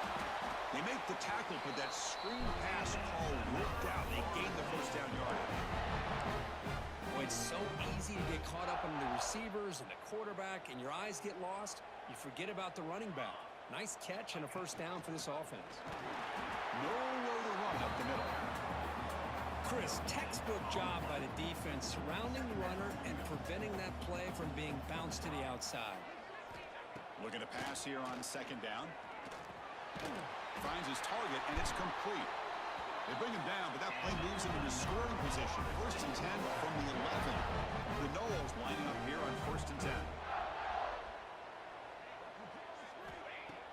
They make the tackle, but that screen pass call worked out. They gain the first down yard. Boy, it's so easy to get caught up on the receivers and the quarterback, and your eyes get lost. You forget about the running back. Nice catch and a first down for this offense. Nowhere to run up the middle. Chris, textbook job by the defense surrounding the runner and preventing that play from being bounced to the outside. Looking to pass here on second down. Finds his target, and it's complete. They bring him down, but that play moves him into scoring position. 1st and 10 from the 11. The Noles lining up here on 1st and 10.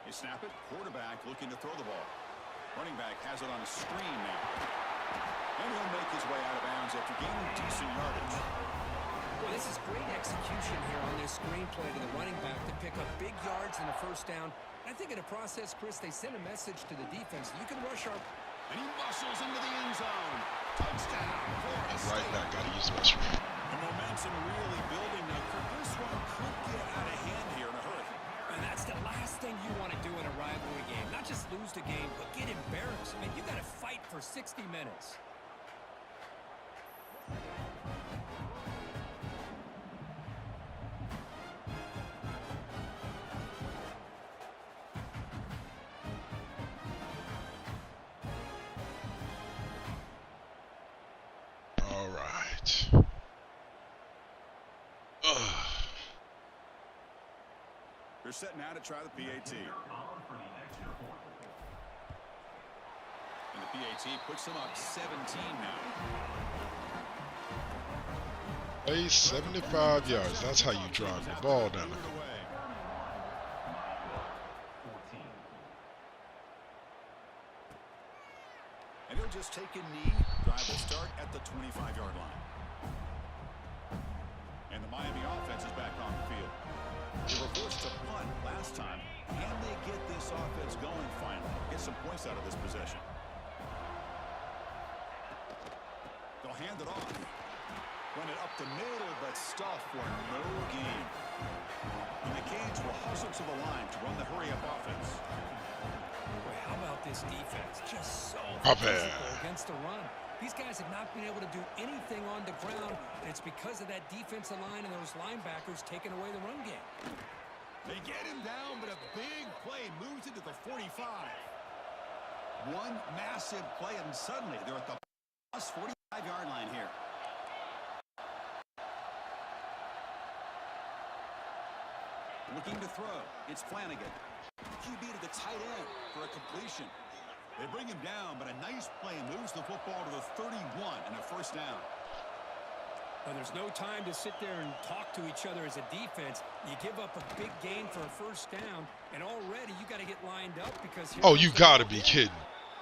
You snap it. Quarterback looking to throw the ball. Running back has it on a screen now. And he'll make his way out of bounds after gaining decent yardage. Boy, this is great execution here on this screen play to the running back to pick up big yards in the first down. I think in the process, Chris, they send a message to the defense. You can rush our... And he muscles into the end zone. Touchdown. Right back. Got to use the restroom. The momentum really building now. This one could get out of hand here in a hurry. And that's the last thing you want to do in a rivalry game. Not just lose the game, but get embarrassed. I mean, you got to fight for 60 minutes. All right. They're setting out to try the PAT. And the PAT puts them up 17 now. Play 75 yards. That's how you drive the ball down the field. And he'll just take a knee. Drive will start at the 25-yard line. And the Miami offense is back on the field. They were forced to punt last time. Can they get this offense going finally? Get some points out of this possession. They'll hand it off. Run it up the middle, but stuffed for no gain. And the Canes will hustle to the line to run the hurry-up offense. Boy, how about this defense? Just so Pop it. physical against the run. These guys have not been able to do anything on the ground, and it's because of that defensive line and those linebackers taking away the run game. They get him down, but a big play moves into the 45. One massive play, and suddenly they're at the plus 45-yard line here. Looking to throw. It's Flanagan. QB to the tight end for a completion. They bring him down, but a nice play moves the football to the 31 and a first down. Well, there's no time to sit there and talk to each other as a defense. You give up a big gain for a first down, and already you got to get lined up because... Oh, you got to be kidding.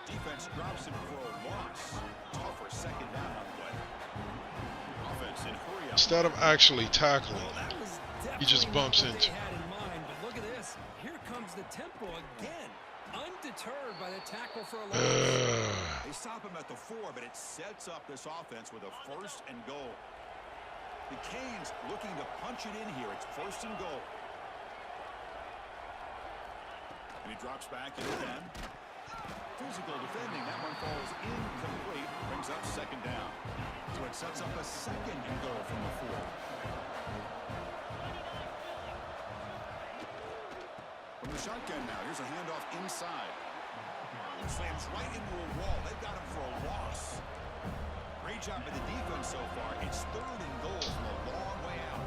Defense drops him for a loss. Tougher second down on the way. Offense in hurry up. Instead of actually tackling, he just bumps into. But look at this. Here comes the tempo again. Undeterred by the tackle for a loss. They stop him at the 4, but it sets up this offense with a first and goal. The Canes looking to punch it in here. It's 1st and goal. And he drops back in again. Physical defending. That one falls incomplete. Brings up 2nd down. So it sets up a 2nd and goal from the 4. From the shotgun now. Here's a handoff inside. Slams right into a wall. They've got him for a loss. Great job by the defense so far. It's 3rd and goal from a long way out.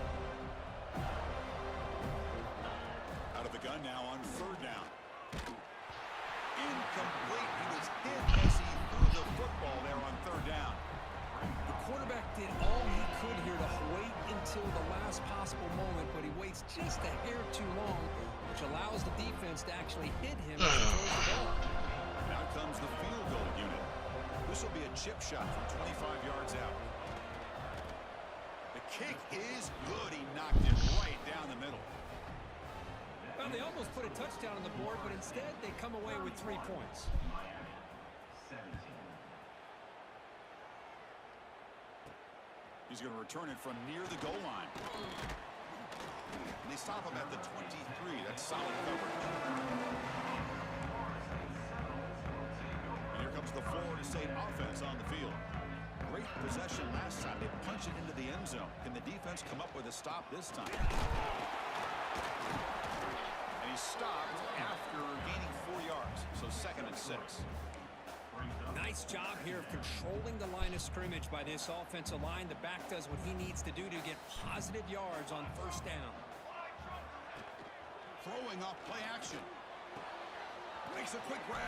Out of the gun now on 3rd down. Incomplete. He was hit as he threw the football there on 3rd down. The quarterback did all he could here to wait until the last possible moment, but he waits just a hair too long, which allows the defense to actually hit him as he throws the ball. Now comes the field goal unit. This will be a chip shot from 25 yards out. The kick is good. He knocked it right down the middle. Well, they almost put a touchdown on the board, but instead they come away with 3 points. He's going to return it from near the goal line. And they stop him at the 23. That's solid coverage. And here comes the Florida State offense on the field. Great possession last time. They punch it into the end zone. Can the defense come up with a stop this time? And he stopped after gaining 4 yards. So 2nd and 6. Nice job here of controlling the line of scrimmage by this offensive line. The back does what he needs to do to get positive yards on 1st down. Throwing off play action. Makes a quick grab.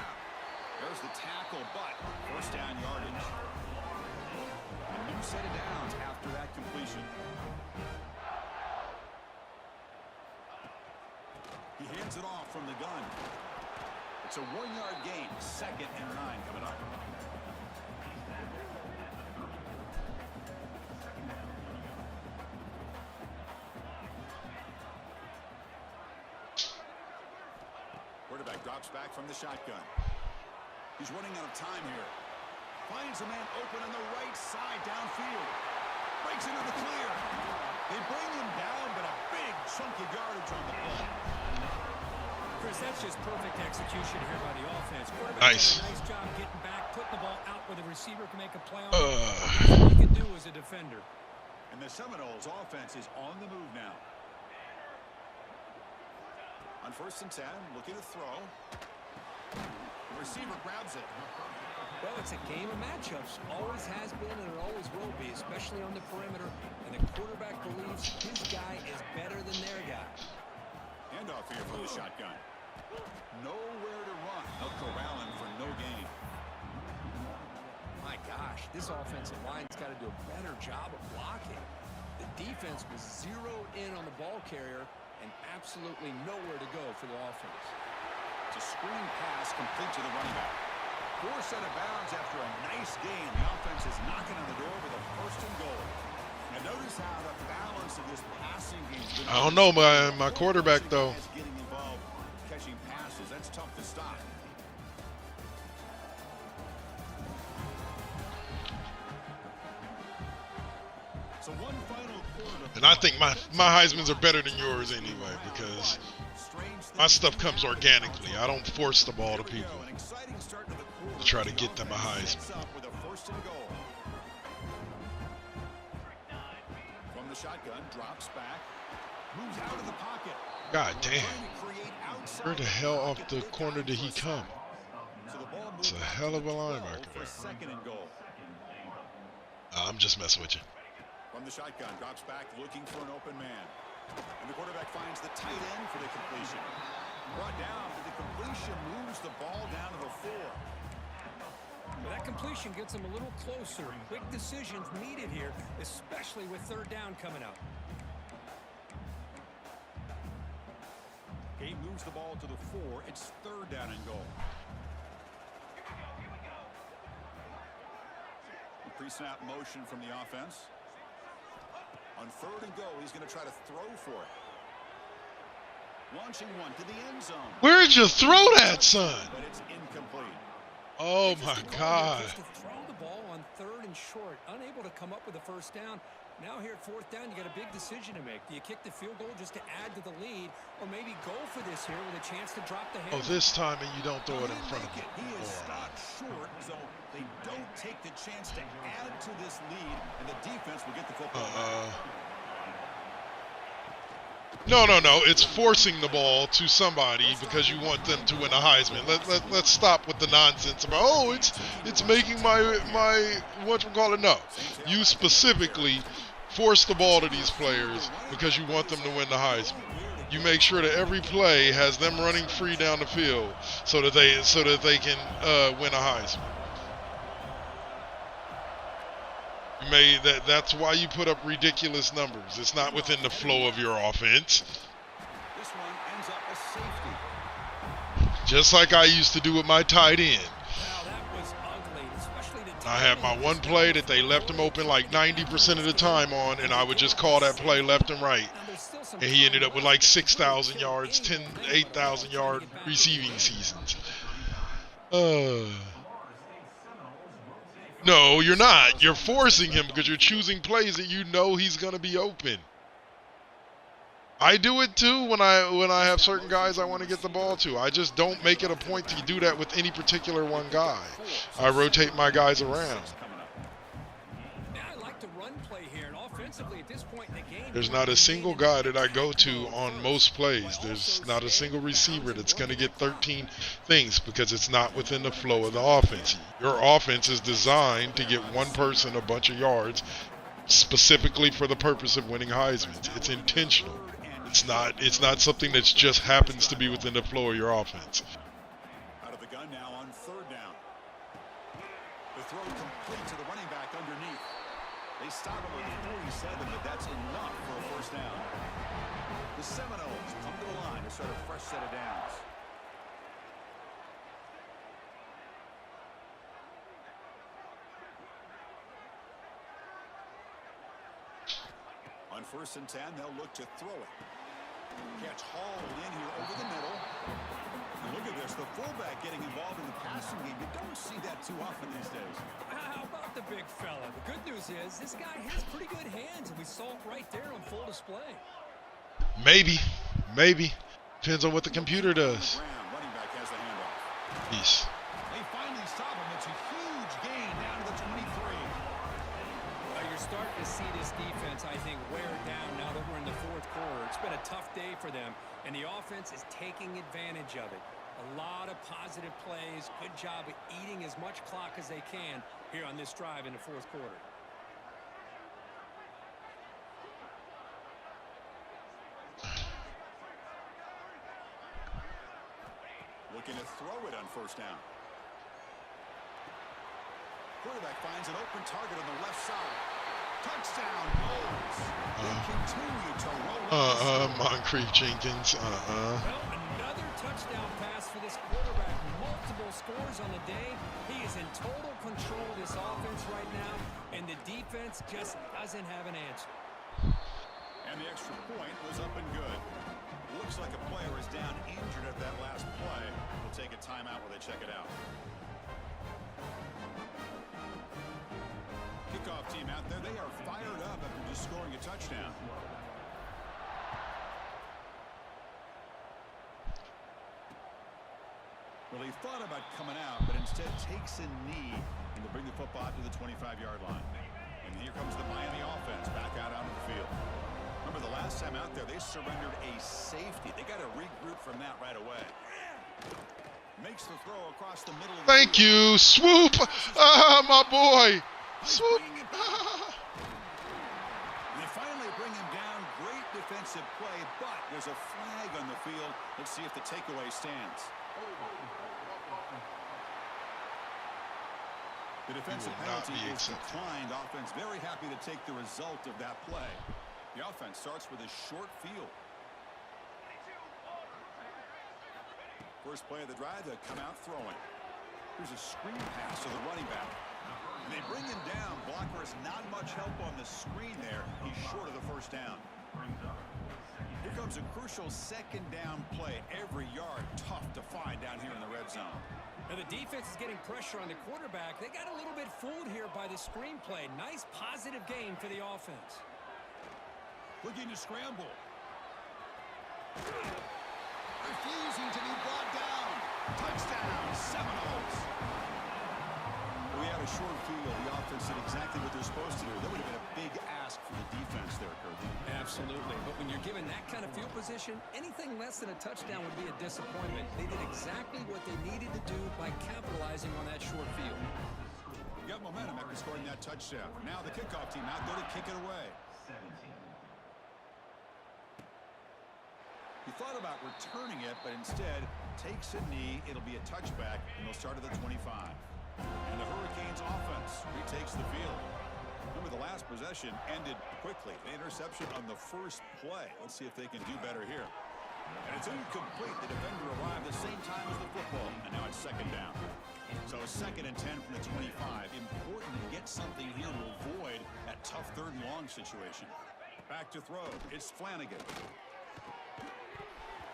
There's the tackle, but 1st down yardage. A new set of downs after that completion. He hands it off from the gun. It's a 1-yard gain. 2nd and 9 coming up. Quarterback drops back from the shotgun. He's running out of time here. Finds a man open on the right side downfield. Breaks into the clear. They bring him down, but a big chunk of yardage on the play. Chris, that's just perfect execution here by the offense. Nice. Nice job getting back, putting the ball out where the receiver can make a play on it. That's all he can do as a defender. And the Seminoles offense is on the move now. On 1st and 10, looking to throw. The receiver grabs it. Well, it's a game of matchups. Always has been and it always will be, especially on the perimeter. And the quarterback believes his guy is better than their guy. Handoff here from the shotgun. Nowhere to run. They'll corral him for no gain. My gosh, this offensive line's got to do a better job of blocking. The defense was zeroed in on the ball carrier and absolutely nowhere to go for the offense. It's a screen pass complete to the running back. 4 set of bounds after a nice game. The offense is knocking on the door with a 1st and goal. And notice how the balance of this passing game is. I don't know, my quarterback though. Getting involved, catching passes. That's tough to stop. So one final quarter. And I think my Heismans are better than yours anyway because my stuff comes organically. I don't force the ball to people to try to get them a Heisman. From the shotgun, drops back, moves out of the pocket. God damn. Where the hell off the corner did he come? It's a hell of a linebacker there. 2nd and goal. I'm just messing with you. From the shotgun, drops back, looking for an open man. And the quarterback finds the tight end for the completion. Brought down, but the completion moves the ball down to the 4. Well, that completion gets him a little closer. Quick decisions needed here, especially with 3rd down coming up. He moves the ball to the 4. It's 3rd down and goal. Pre-snap motion from the offense. On 3rd and goal, he's going to try to throw for it. Launching one to the end zone. Where'd you throw that, son? But it's incomplete. Oh my God. Just to throw the ball on 3rd and short, unable to come up with a 1st down. Now here at 4th down, you got a big decision to make. Do you kick the field goal just to add to the lead, or maybe go for this here with a chance to drop the hammer? Oh, this time and you don't throw it in front of him. He is stopped short, so they don't take the chance to add to this lead, and the defense will get the football back. No. It's forcing the ball to somebody because you want them to win a Heisman. Let's stop with the nonsense about, oh, it's making my whatchamacallit. No. You specifically force the ball to these players because you want them to win the Heisman. You make sure that every play has them running free down the field so that they can win a Heisman. That's why you put up ridiculous numbers. It's not within the flow of your offense. This one ends up a safety. Just like I used to do with my tight end. Wow, that was ugly, especially the I had my one play that they left him open like 90% of the time on, and I would just call that play left and right. And he ended up with like 6,000 yards, 8,000 yard receiving seasons. No, you're not. You're forcing him because you're choosing plays that you know he's going to be open. I do it too when I have certain guys I want to get the ball to. I just don't make it a point to do that with any particular one guy. I rotate my guys around. There's not a single guy that I go to on most plays. There's not a single receiver that's going to get 13 things because it's not within the flow of the offense. Your offense is designed to get one person a bunch of yards specifically for the purpose of winning Heismans. It's intentional. It's not something that just happens to be within the flow of your offense. Out of the gun now on 3rd down. The throw complete to the running back underneath. They stop him at the 47, but that's enough for a 1st down. The Seminoles come to the line to start a fresh set of downs. On 1st and 10, they'll look to throw it. Catch hauled in here over the middle. And look at this, the fullback getting involved in the passing game. You don't see that too often these days. How about the big fella? The good news is this guy has pretty good hands, and we saw it right there on full display. Maybe. Depends on what the computer does. Running back has the handoff. Peace. They finally stop him. It's a huge gain down to the 23. You're starting to see this defense, I think, wear down now that we're in the 4th quarter. It's been a tough day for them, and the offense is taking advantage of it. A lot of positive plays. Good job of eating as much clock as they can here on this drive in the 4th quarter. Looking to throw it on 1st down. Quarterback finds an open target on the left side. Touchdown, Knowles. They continue to roll. Moncrief Jenkins. Well, another touchdown pass for this quarterback. Multiple scores on the day. He is in total control of this offense right now, and the defense just doesn't have an answer. And the extra point was up and good. Looks like a player is down injured at that last play. We'll take a timeout while they check it out. Kickoff team out there. They are fired up after just scoring a touchdown. Well, he thought about coming out, but instead takes a knee and will bring the football to the 25-yard line. And here comes the Miami offense back out onto the field. Remember the last time out there, they surrendered a safety. They got to regroup from that right away. Makes the throw across the middle. Thank you. Swoop. My boy. Swoop. They finally bring him down. Great defensive play, but there's a flag on the field. Let's see if the takeaway stands. The defensive penalty is declined. Offense very happy to take the result of that play. The offense starts with a short field. First play of the drive, they come out throwing. Here's a screen pass to the running back. And they bring him down. Blocker has not much help on the screen there. He's short of the 1st down. Here comes a crucial 2nd down play. Every yard tough to find down here in the red zone. Now the defense is getting pressure on the quarterback. They got a little bit fooled here by the screenplay. Nice positive game for the offense. Looking to scramble. Refusing to be brought down. Touchdown, Seminoles. We had a short field. The offense did exactly what they're supposed to do. That would have been a big ask for the defense there, Kirby. Absolutely. But when you're given that kind of field position, anything less than a touchdown would be a disappointment. They did exactly what they needed to do by capitalizing on that short field. You got momentum after scoring that touchdown. Now the kickoff team out there to kick it away. He thought about returning it, but instead takes a knee. It'll be a touchback, and they'll start at the 25. And the Hurricanes offense retakes the field. Remember, the last possession ended quickly. An interception on the first play. Let's see if they can do better here. And it's incomplete. The defender arrived the same time as the football. And now it's second down. So 2nd and 10 from the 25. Important to get something here to avoid that tough 3rd and long situation. Back to throw. It's Flanagan.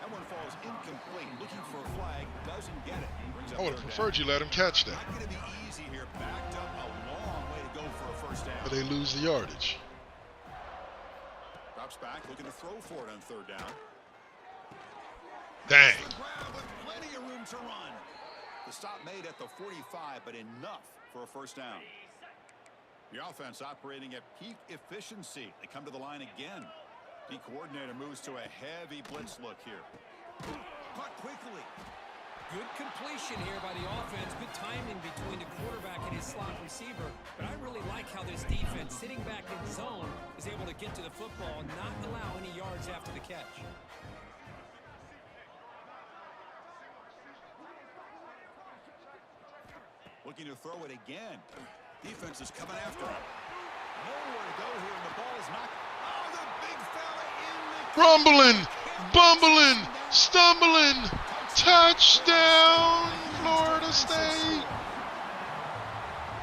That one falls incomplete. Looking for a flag. Doesn't get it. I would have preferred you let him catch that. Not going to be easy here. Backed up a long way to go for a first down. But they lose the yardage. Drops back. Looking to throw for it on 3rd down. Dang. With plenty of room to run. The stop made at the 45, but enough for a first down. The offense operating at peak efficiency. They come to the line again. The coordinator moves to a heavy blitz look here. Caught quickly. Good completion here by the offense. Good timing between the quarterback and his slot receiver. But I really like how this defense, sitting back in zone, is able to get to the football and not allow any yards after the catch. Looking to throw it again. Defense is coming after him. Nowhere to go here, and the ball is knocked. Oh, the big fella in the... Rumbling, bumbling, stumbling. Touchdown, Florida State.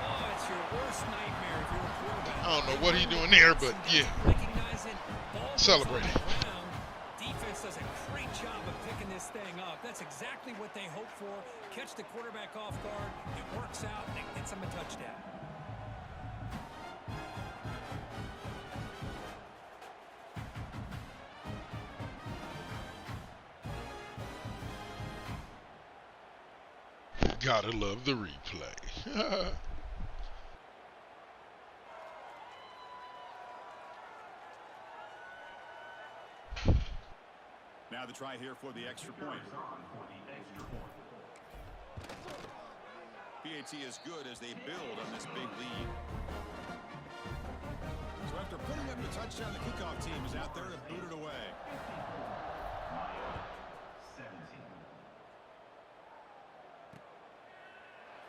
Oh, it's your worst nightmare if you're a quarterback. I don't know what he's doing there, but yeah. Celebrating. Defense does a great job of picking this thing up. That's exactly what they hope for. Catch the quarterback off guard. It works out, and it gets them a touchdown. Gotta love the replay. Now the try here for the extra point. PAT is good as they build on this big lead. So after putting up the touchdown, the kickoff team is out there to boot it away.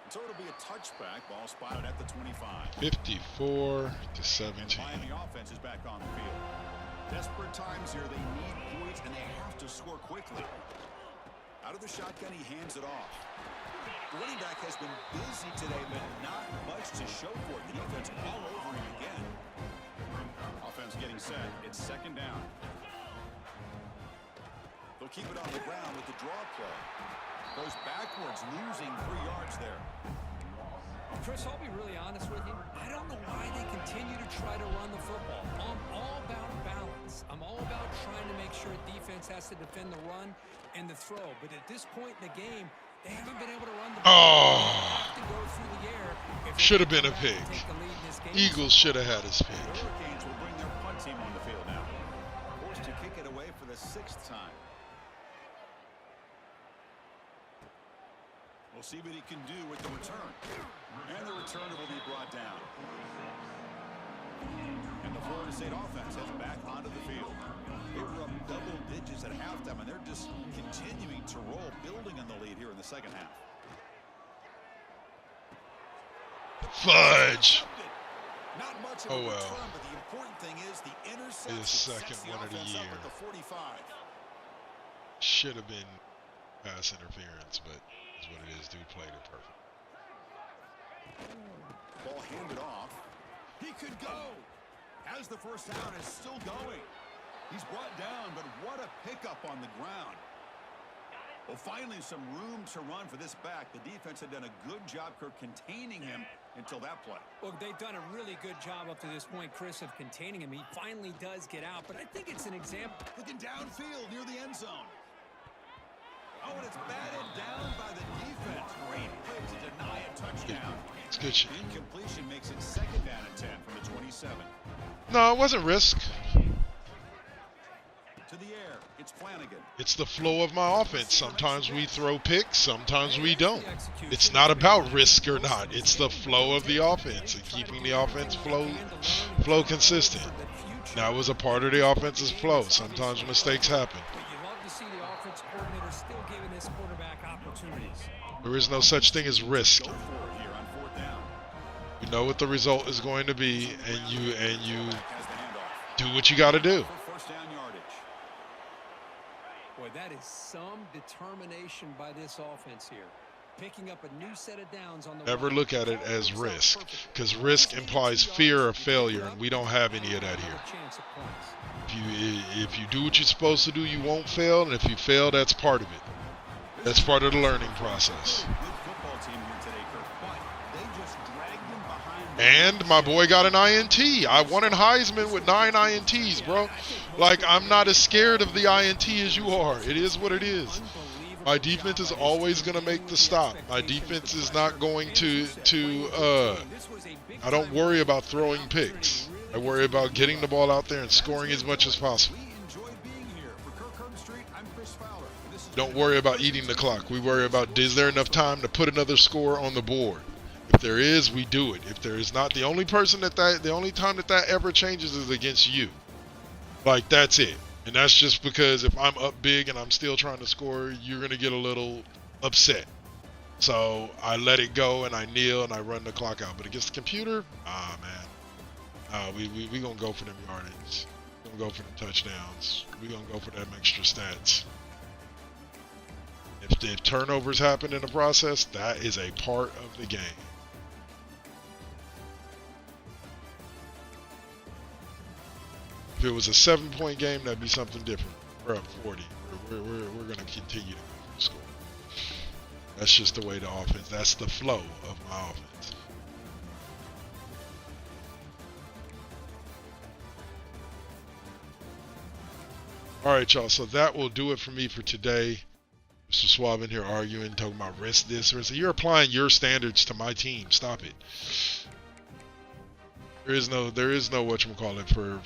So it'll be a touchback. Ball spotted at the 25. 54-17. And Miami offense is back on the field. Desperate times here. They need points, and they have to score quickly. Out of the shotgun, he hands it off. The running back has been busy today, but not much to show for it. The defense all over him again. Offense getting set. It's second down. They'll keep it on the ground with the draw play. Goes backwards, losing 3 yards there. Chris, I'll be really honest with you. I don't know why they continue to try to run the football. I'm all about balance. I'm all about trying to make sure defense has to defend the run and the throw. But at this point in the game, they haven't been able to run the ball. Oh, They have to go through the air. should have been a pick. Eagles should have had his The pick. Hurricanes will bring their punt team on the field now. Forced to kick it away for the 6th time. We'll see what he can do with the return. And the returner will be brought down. And the Florida State offense heads back onto the field. They were up double digits at halftime, and they're just continuing to roll, building on the lead here in the second half. Fudge. Not much of a Oh, well. return, but the important thing is the interception His second sets the one of the offense up year. at the 45. Should have been pass interference, but it's what it is. Dude played it perfect. Ball handed off. He could go. As the first down is still going. He's brought down, but what a pickup on the ground. Well, finally some room to run for this back. The defense had done a good job containing him until that play. Well, they've done a really good job up to this point, Chris, of containing him. He finally does get out, but I think it's an example. Looking downfield near the end zone. Oh, and it's batted down by the defense. Great play to deny a touchdown. It's good shit. Incompletion makes it 2nd down and 10 from the 27. No, it wasn't risk. To the air, it's Flanagan. It's the flow of my offense. Sometimes we throw picks, sometimes we don't. It's not about risk or not. It's the flow of the offense and keeping the offense flow consistent. That was a part of the offense's flow. Sometimes mistakes happen. But you love to see the offense coordinator still giving this quarterback opportunities. There is no such thing as risk. Go for it here on 4th down. You know what the result is going to be, and you Has the handoff. do what you got to do. For 1st down yardage. Boy, that is some determination by this offense here. Picking up a new set of downs on the Never run. look at it as risk, because risk implies fear of failure, and we don't have any of that here. Chance at points. If you do what you're supposed to do, you won't fail, and if you fail, that's part of it. That's part of the learning process. Good football team here today, Kirk, but they just dragged him behind. And my boy got an INT. I won in Heisman with 9 INTs, bro. Like, I'm not as scared of the INT as you are. It is what it is. My defense is always going to make the stop. My defense is not going I don't worry about throwing picks. I worry about getting the ball out there and scoring as much as possible. We enjoyed being here. For Kirk Herbstreit, I'm Chris Fowler. This is Don't worry about eating the clock. We worry about, is there enough time to put another score on the board? If there is, we do it. If there is not, the only time that ever changes is against you. Like, that's it. And that's just because if I'm up big and I'm still trying to score, you're going to get a little upset. So I let it go and I kneel and I run the clock out. But against the computer, man, we going to go for them yardage. We're going to go for the touchdowns. We're going to go for them extra stats. If turnovers happen in the process, that is a part of the game. If it was a 7-point game, that'd be something different. We're up 40. We're going to continue to go for the score. That's just the way the offense, that's the flow of my offense. All right, y'all. So that will do it for me for today. Mr. Swab in here arguing, talking about risk this, risk. You're applying your standards to my team. Stop it. There is no whatchamacallit for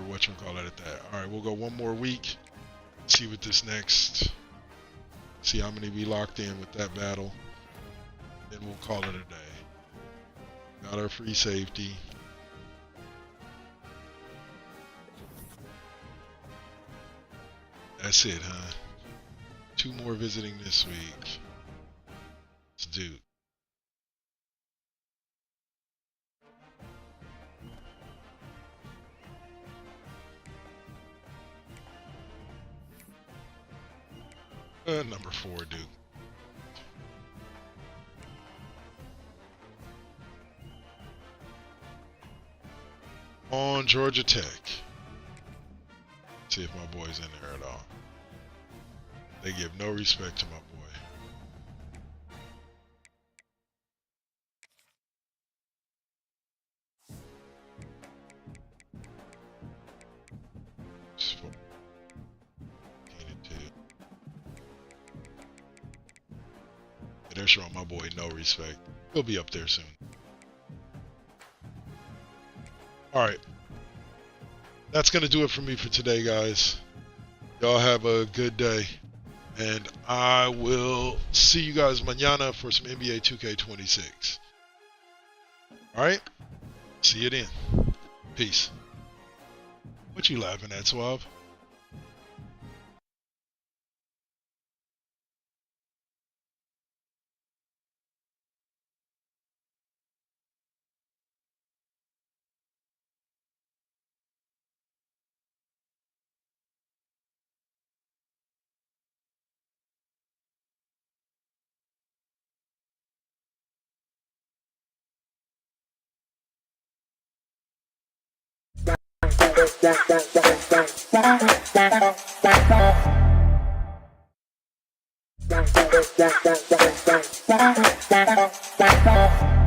whatchamacallit at that. All right, we'll go one more week. See what this next. See how many we locked in with that battle. Then we'll call it a day. Got our free safety. That's it, huh? 2 more visiting this week. Let's do. Number 4, Duke. On Georgia Tech. See if my boy's in there at all. They give no respect to my boy. They're showing my boy no respect. He'll be up there soon. Alright. That's going to do it for me for today, guys. Y'all have a good day. And I will see you guys mañana for some NBA 2K26. Alright? See you then. Peace. What you laughing at, Suave? Bye.